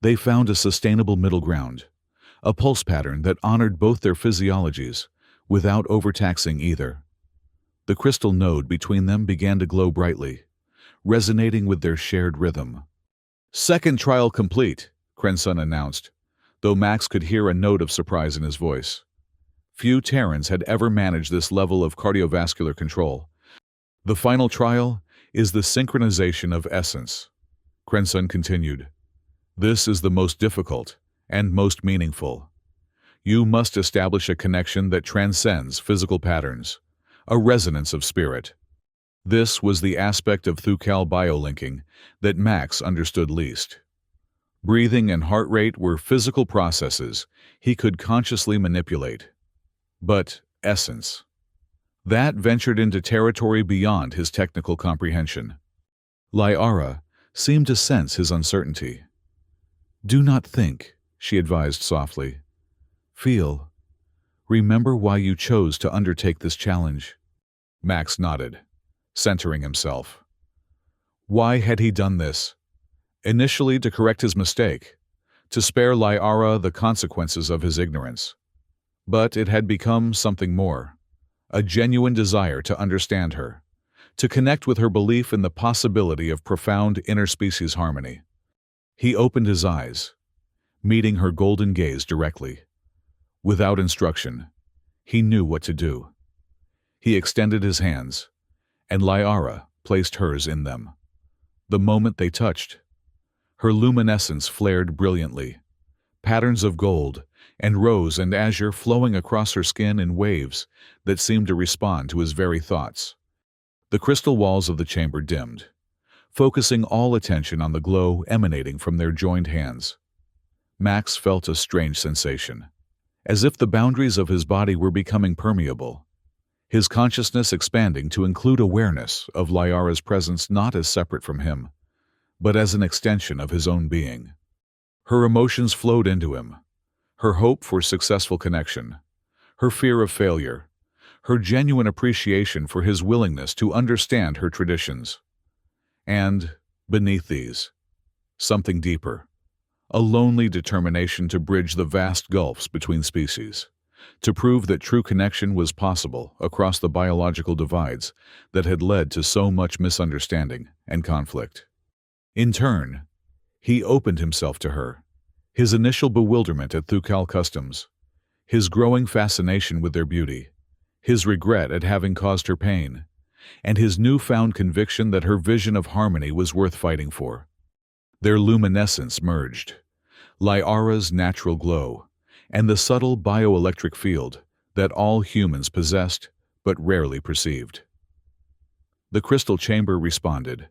they found a sustainable middle ground, a pulse pattern that honored both their physiologies without overtaxing either. The crystal node between them began to glow brightly, resonating with their shared rhythm. "Second trial complete," Krensun announced, though Max could hear a note of surprise in his voice. Few Terrans had ever managed this level of cardiovascular control. "The final trial is the synchronization of essence," Krensun continued. "This is the most difficult and most meaningful. You must establish a connection that transcends physical patterns, a resonance of spirit." This was the aspect of Thukal biolinking that Max understood least. Breathing and heart rate were physical processes he could consciously manipulate. But essence, that ventured into territory beyond his technical comprehension. Liara seemed to sense his uncertainty. "Do not think," she advised softly. "Feel. Remember why you chose to undertake this challenge." Max nodded, centering himself. Why had he done this? Initially to correct his mistake, to spare Liara the consequences of his ignorance. But it had become something more, a genuine desire to understand her, to connect with her belief in the possibility of profound interspecies harmony. He opened his eyes, meeting her golden gaze directly. Without instruction, he knew what to do. He extended his hands, and Liara placed hers in them. The moment they touched, her luminescence flared brilliantly, patterns of gold and rose and azure flowing across her skin in waves that seemed to respond to his very thoughts. The crystal walls of the chamber dimmed, focusing all attention on the glow emanating from their joined hands. Max felt a strange sensation, as if the boundaries of his body were becoming permeable, his consciousness expanding to include awareness of Liara's presence not as separate from him, but as an extension of his own being. Her emotions flowed into him, her hope for successful connection, her fear of failure, her genuine appreciation for his willingness to understand her traditions. And, beneath these, something deeper, a lonely determination to bridge the vast gulfs between species, to prove that true connection was possible across the biological divides that had led to so much misunderstanding and conflict. In turn, he opened himself to her, his initial bewilderment at Thukal customs, his growing fascination with their beauty, his regret at having caused her pain, and his newfound conviction that her vision of harmony was worth fighting for. Their luminescence merged, Liara's natural glow, and the subtle bioelectric field that all humans possessed but rarely perceived. The crystal chamber responded,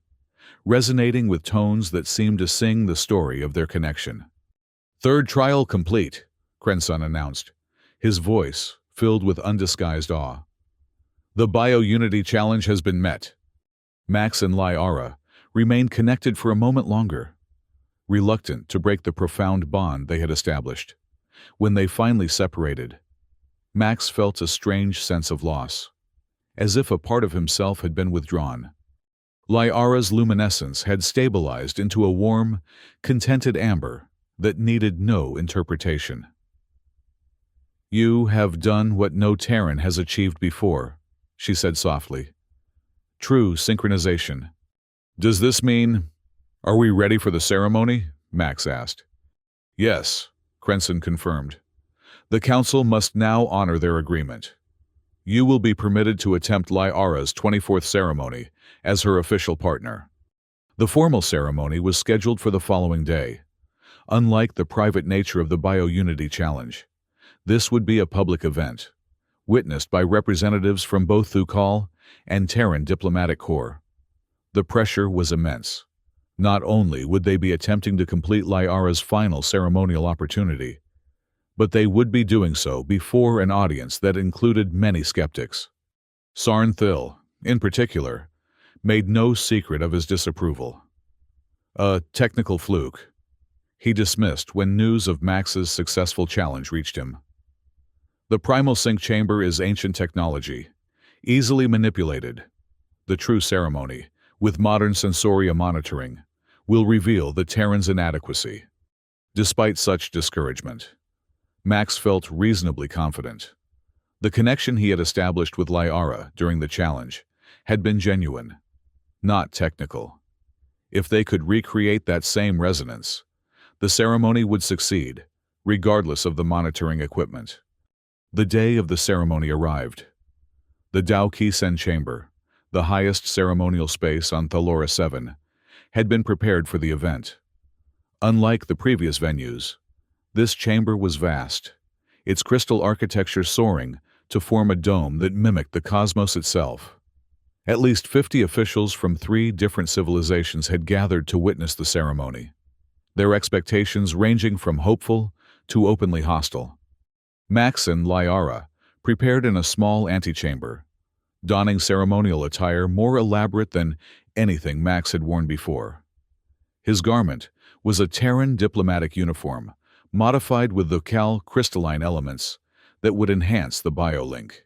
resonating with tones that seemed to sing the story of their connection. "Third trial complete," Krensun announced, his voice filled with undisguised awe. "The Biounity challenge has been met." Max and Liara remained connected for a moment longer, reluctant to break the profound bond they had established. When they finally separated, Max felt a strange sense of loss, as if a part of himself had been withdrawn. Liara's luminescence had stabilized into a warm, contented amber that needed no interpretation. "You have done what no Terran has achieved before," she said softly. "True synchronization." "Does this mean, are we ready for the ceremony?" Max asked. "Yes," Krensun confirmed. "The Council must now honor their agreement. You will be permitted to attempt Liara's 24th ceremony as her official partner." The formal ceremony was scheduled for the following day. Unlike the private nature of the Biounity Challenge, this would be a public event, witnessed by representatives from both Thukal and Terran diplomatic corps. The pressure was immense. Not only would they be attempting to complete Liara's final ceremonial opportunity, but they would be doing so before an audience that included many skeptics. Sarn Thil, in particular, made no secret of his disapproval. A technical fluke, he dismissed when news of Max's successful challenge reached him. The primal sync chamber is ancient technology, easily manipulated. The true ceremony, with modern sensoria monitoring, will reveal the Terran's inadequacy. Despite such discouragement, Max felt reasonably confident. The connection he had established with Liara during the challenge had been genuine, not technical. If they could recreate that same resonance, the ceremony would succeed, regardless of the monitoring equipment. The day of the ceremony arrived. The Dao Qi chamber, the highest ceremonial space on Thalora 7, had been prepared for the event. Unlike the previous venues, this chamber was vast, its crystal architecture soaring to form a dome that mimicked the cosmos itself. At least 50 officials from 3 different civilizations had gathered to witness the ceremony, their expectations ranging from hopeful to openly hostile. Max and Liara prepared in a small antechamber, donning ceremonial attire more elaborate than anything Max had worn before. His garment was a Terran diplomatic uniform, modified with the crystalline elements that would enhance the biolink.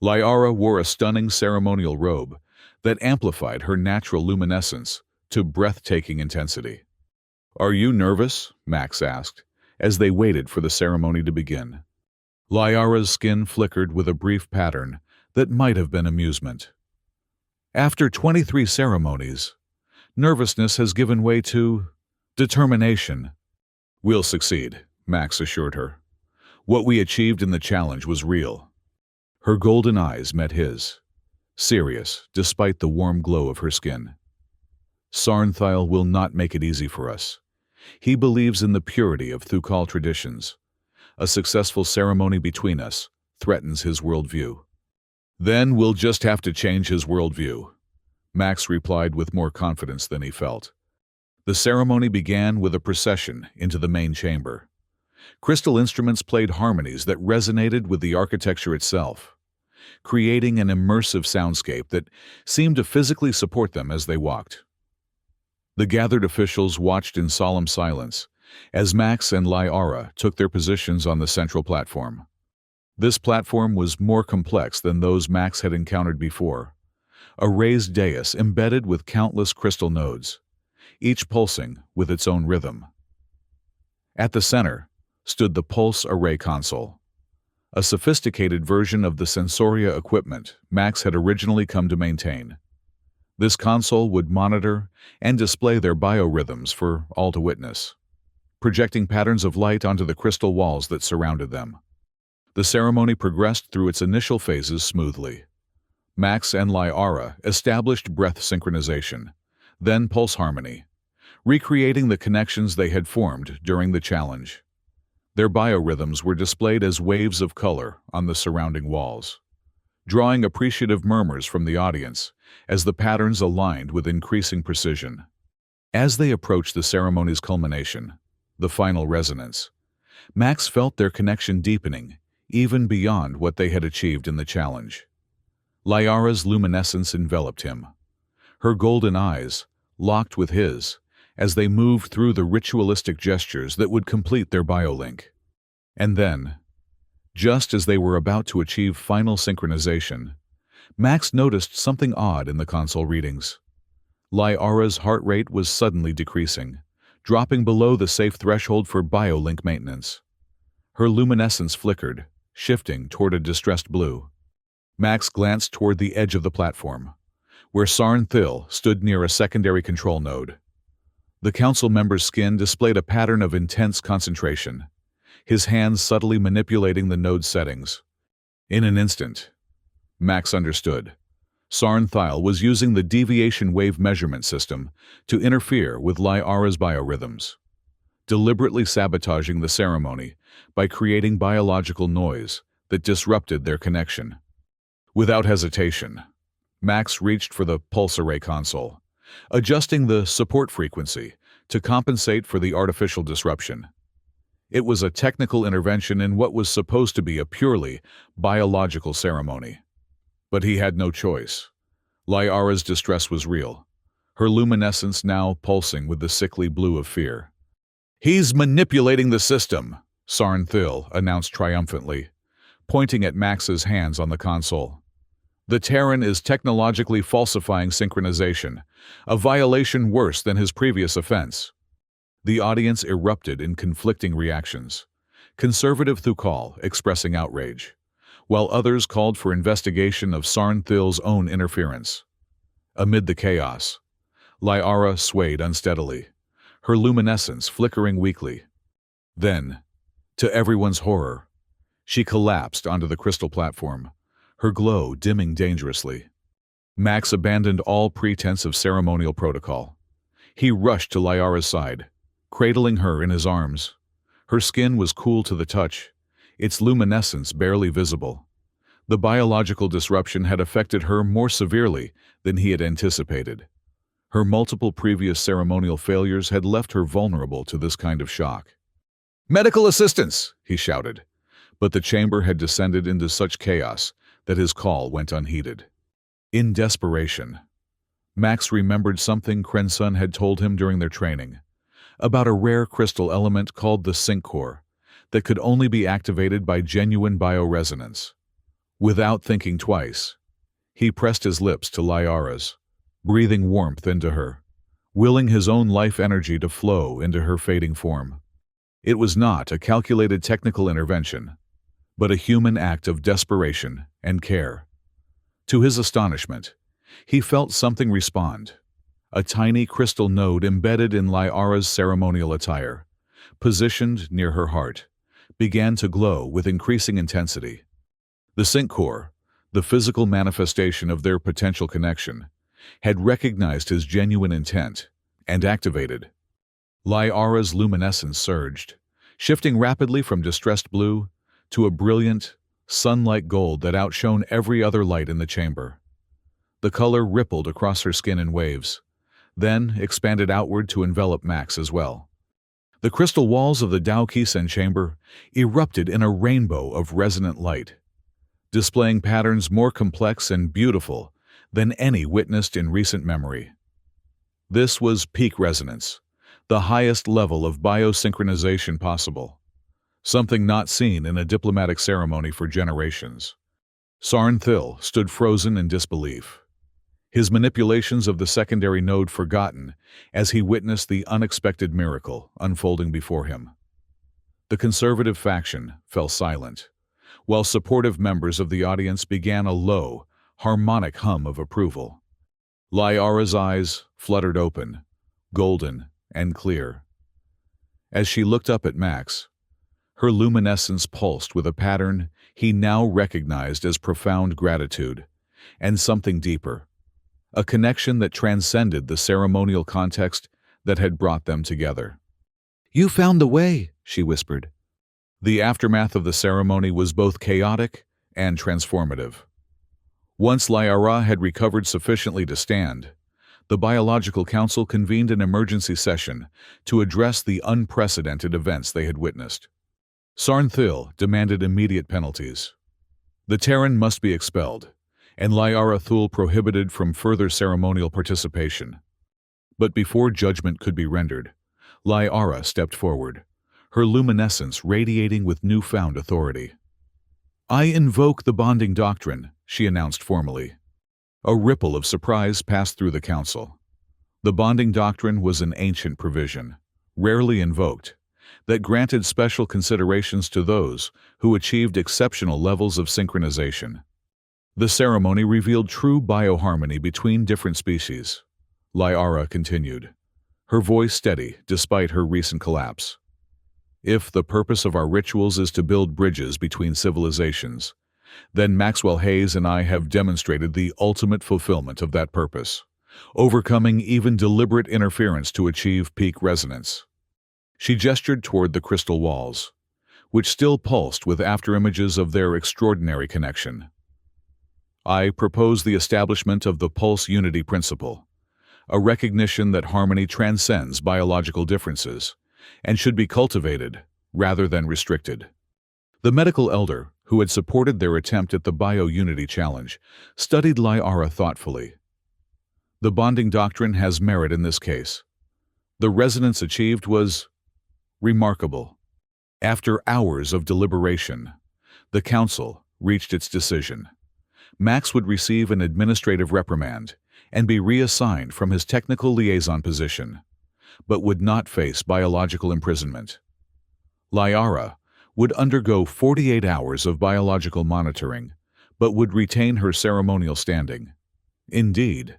Liara wore a stunning ceremonial robe that amplified her natural luminescence to breathtaking intensity. "Are you nervous?" Max asked, as they waited for the ceremony to begin. Liara's skin flickered with a brief pattern that might have been amusement. "After 23 ceremonies, nervousness has given way to determination." "We'll succeed," Max assured her. "What we achieved in the challenge was real." Her golden eyes met his, serious despite the warm glow of her skin. "Sarnthile will not make it easy for us. He believes in the purity of Thukal traditions. A successful ceremony between us threatens his worldview." "Then we'll just have to change his worldview," Max replied with more confidence than he felt. The ceremony began with a procession into the main chamber. Crystal instruments played harmonies that resonated with the architecture itself, creating an immersive soundscape that seemed to physically support them as they walked. The gathered officials watched in solemn silence as Max and Liara took their positions on the central platform. This platform was more complex than those Max had encountered before, a raised dais embedded with countless crystal nodes, each pulsing with its own rhythm. At the center stood the pulse array console, a sophisticated version of the sensoria equipment Max had originally come to maintain. This console would monitor and display their biorhythms for all to witness, projecting patterns of light onto the crystal walls that surrounded them. The ceremony progressed through its initial phases smoothly. Max and Liara established breath synchronization, then pulse harmony, recreating the connections they had formed during the challenge. Their biorhythms were displayed as waves of color on the surrounding walls, drawing appreciative murmurs from the audience as the patterns aligned with increasing precision. As they approached the ceremony's culmination, the final resonance, Max felt their connection deepening even beyond what they had achieved in the challenge. Liara's luminescence enveloped him, her golden eyes locked with his as they moved through the ritualistic gestures that would complete their biolink. And then, just as they were about to achieve final synchronization, Max noticed something odd in the console readings. Liara's heart rate was suddenly decreasing, dropping below the safe threshold for biolink maintenance. Her luminescence flickered, shifting toward a distressed blue. Max glanced toward the edge of the platform, where Sarnthil stood near a secondary control node. The council member's skin displayed a pattern of intense concentration, his hands subtly manipulating the node settings. In an instant, Max understood. Sarnthil was using the deviation wave measurement system to interfere with Liara's biorhythms, deliberately sabotaging the ceremony by creating biological noise that disrupted their connection. Without hesitation, Max reached for the pulse array console, adjusting the support frequency to compensate for the artificial disruption. It was a technical intervention in what was supposed to be a purely biological ceremony. But he had no choice. Lyara's distress was real, her luminescence now pulsing with the sickly blue of fear. "He's manipulating the system," Sarnthil announced triumphantly, pointing at Max's hands on the console. "The Terran is technologically falsifying synchronization, a violation worse than his previous offense." The audience erupted in conflicting reactions. Conservative Thukal expressing outrage, while others called for investigation of Sarnthil's own interference. Amid the chaos, Lyara swayed unsteadily, her luminescence flickering weakly. Then, to everyone's horror, she collapsed onto the crystal platform, her glow dimming dangerously. Max abandoned all pretense of ceremonial protocol. He rushed to Lyara's side, cradling her in his arms. Her skin was cool to the touch, its luminescence barely visible. The biological disruption had affected her more severely than he had anticipated. Her multiple previous ceremonial failures had left her vulnerable to this kind of shock. "Medical assistance!" he shouted, but the chamber had descended into such chaos that his call went unheeded. In desperation, Max remembered something Krensun had told him during their training, about a rare crystal element called the sync core that could only be activated by genuine bioresonance. Without thinking twice, he pressed his lips to Lyara's, breathing warmth into her, willing his own life energy to flow into her fading form. It was not a calculated technical intervention, but a human act of desperation and care. To his astonishment, he felt something respond. A tiny crystal node embedded in Lyara's ceremonial attire, positioned near her heart, began to glow with increasing intensity. The sync core, the physical manifestation of their potential connection, had recognized his genuine intent and activated. Lyara's luminescence surged, shifting rapidly from distressed blue to a brilliant, sun-like gold that outshone every other light in the chamber. The color rippled across her skin in waves, then expanded outward to envelop Max as well. The crystal walls of the Dao Kisen chamber erupted in a rainbow of resonant light, displaying patterns more complex and beautiful than any witnessed in recent memory. This was peak resonance, the highest level of biosynchronization possible, something not seen in a diplomatic ceremony for generations. Sarnthil stood frozen in disbelief, his manipulations of the secondary node forgotten as he witnessed the unexpected miracle unfolding before him. The conservative faction fell silent, while supportive members of the audience began a low, harmonic hum of approval. Lyara's eyes fluttered open, golden and clear. As she looked up at Max, her luminescence pulsed with a pattern he now recognized as profound gratitude and something deeper, a connection that transcended the ceremonial context that had brought them together. "You found the way," she whispered. The aftermath of the ceremony was both chaotic and transformative. Once Lyara had recovered sufficiently to stand, the Biological Council convened an emergency session to address the unprecedented events they had witnessed. Sarnthil demanded immediate penalties. The Terran must be expelled, and Lyara Thul prohibited from further ceremonial participation. But before judgment could be rendered, Lyara stepped forward, her luminescence radiating with newfound authority. "I invoke the bonding doctrine," she announced formally. A ripple of surprise passed through the council. The bonding doctrine was an ancient provision, rarely invoked, that granted special considerations to those who achieved exceptional levels of synchronization. The ceremony revealed true bioharmony between different species. Lyara continued, her voice steady despite her recent collapse. "If the purpose of our rituals is to build bridges between civilizations, then Maxwell Hayes and I have demonstrated the ultimate fulfillment of that purpose, overcoming even deliberate interference to achieve peak resonance." She gestured toward the crystal walls, which still pulsed with afterimages of their extraordinary connection. "I propose the establishment of the pulse unity principle, a recognition that harmony transcends biological differences and should be cultivated rather than restricted." The medical elder, who had supported their attempt at the Bio-Unity Challenge, studied Lyara thoughtfully, The bonding doctrine has merit in this case. The resonance achieved was remarkable. After hours of deliberation, the council reached its decision. Max would receive an administrative reprimand and be reassigned from his technical liaison position, but would not face biological imprisonment. Liara would undergo 48 hours of biological monitoring, but would retain her ceremonial standing. Indeed,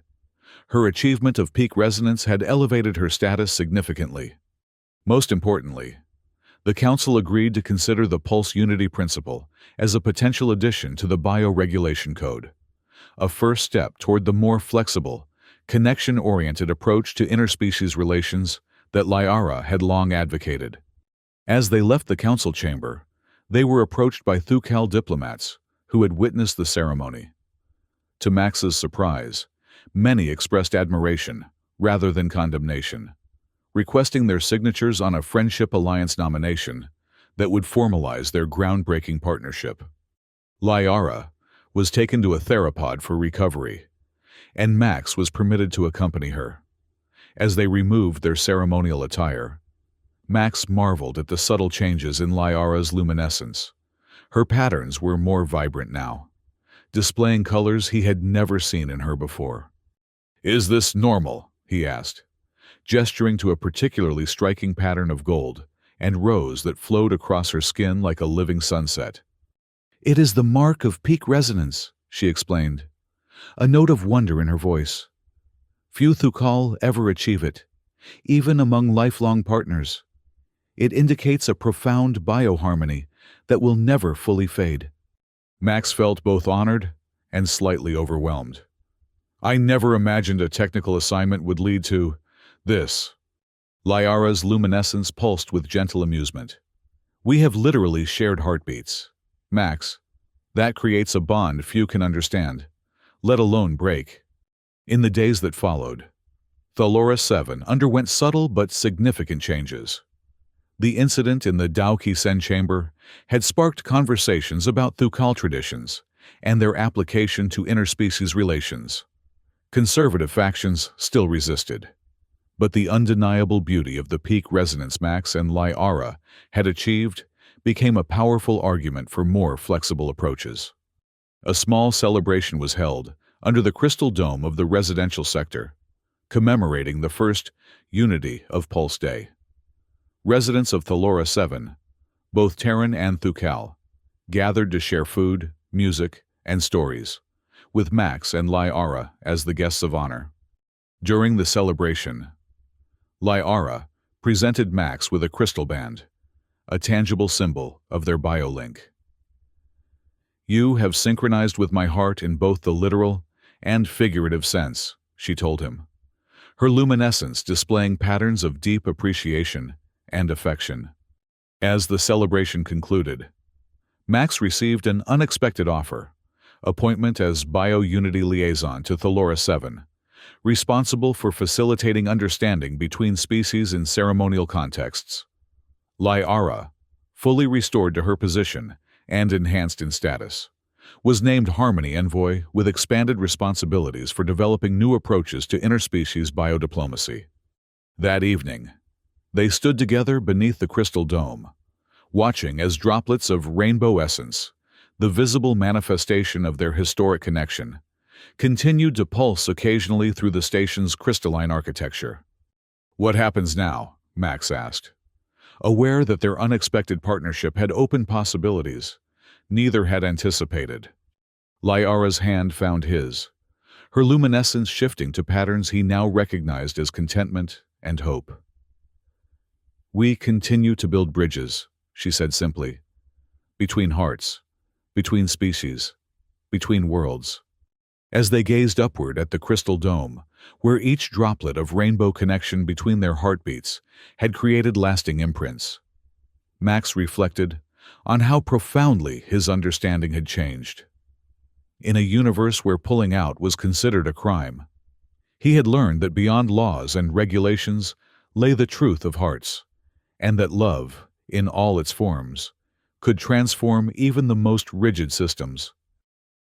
her achievement of peak resonance had elevated her status significantly. Most importantly, the Council agreed to consider the pulse unity principle as a potential addition to the bioregulation code, a first step toward the more flexible, connection-oriented approach to interspecies relations that Liara had long advocated. As they left the council chamber, they were approached by Thucal diplomats who had witnessed the ceremony. To Max's surprise, many expressed admiration rather than condemnation, requesting their signatures on a Friendship Alliance nomination that would formalize their groundbreaking partnership. Liara was taken to a theropod for recovery, and Max was permitted to accompany her. As they removed their ceremonial attire, Max marveled at the subtle changes in Liara's luminescence. Her patterns were more vibrant now, displaying colors he had never seen in her before. "Is this normal?" he asked, gesturing to a particularly striking pattern of gold and rose that flowed across her skin like a living sunset. "It is the mark of peak resonance," she explained, a note of wonder in her voice. "Few Thucal ever achieve it, even among lifelong partners. It indicates a profound bioharmony that will never fully fade." Max felt both honored and slightly overwhelmed. "I never imagined a technical assignment would lead to this." Liara's luminescence pulsed with gentle amusement. "We have literally shared heartbeats. Max, that creates a bond few can understand, let alone break." In the days that followed, Thalora 7 underwent subtle but significant changes. The incident in the Dao-Ki-Sen chamber had sparked conversations about Thucal traditions and their application to interspecies relations. Conservative factions still resisted, but the undeniable beauty of the peak resonance Max and Liara had achieved became a powerful argument for more flexible approaches. A small celebration was held under the crystal dome of the residential sector, commemorating the first Unity of Pulse Day. Residents of Thalora 7, both Terran and Thucal, gathered to share food, music, and stories, with Max and Liara as the guests of honor. During the celebration, Liara presented Max with a crystal band, a tangible symbol of their biolink. "You have synchronized with my heart in both the literal and figurative sense," she told him, her luminescence displaying patterns of deep appreciation and affection. As the celebration concluded, Max received an unexpected offer: appointment as Bio-Unity Liaison to Thalora 7, responsible for facilitating understanding between species in ceremonial contexts. Liara, fully restored to her position and enhanced in status, was named Harmony Envoy with expanded responsibilities for developing new approaches to interspecies biodiplomacy. That evening, they stood together beneath the crystal dome, watching as droplets of rainbow essence, the visible manifestation of their historic connection, continued to pulse occasionally through the station's crystalline architecture. "What happens now?" Max asked. Aware that their unexpected partnership had opened possibilities neither had anticipated. Liara's hand found his, her luminescence shifting to patterns he now recognized as contentment and hope. "We continue to build bridges," she said simply, "between hearts, between species, between worlds." As they gazed upward at the crystal dome, where each droplet of rainbow connection between their heartbeats had created lasting imprints, Max reflected on how profoundly his understanding had changed. In a universe where pulling out was considered a crime, he had learned that beyond laws and regulations lay the truth of hearts, and that love, in all its forms, could transform even the most rigid systems.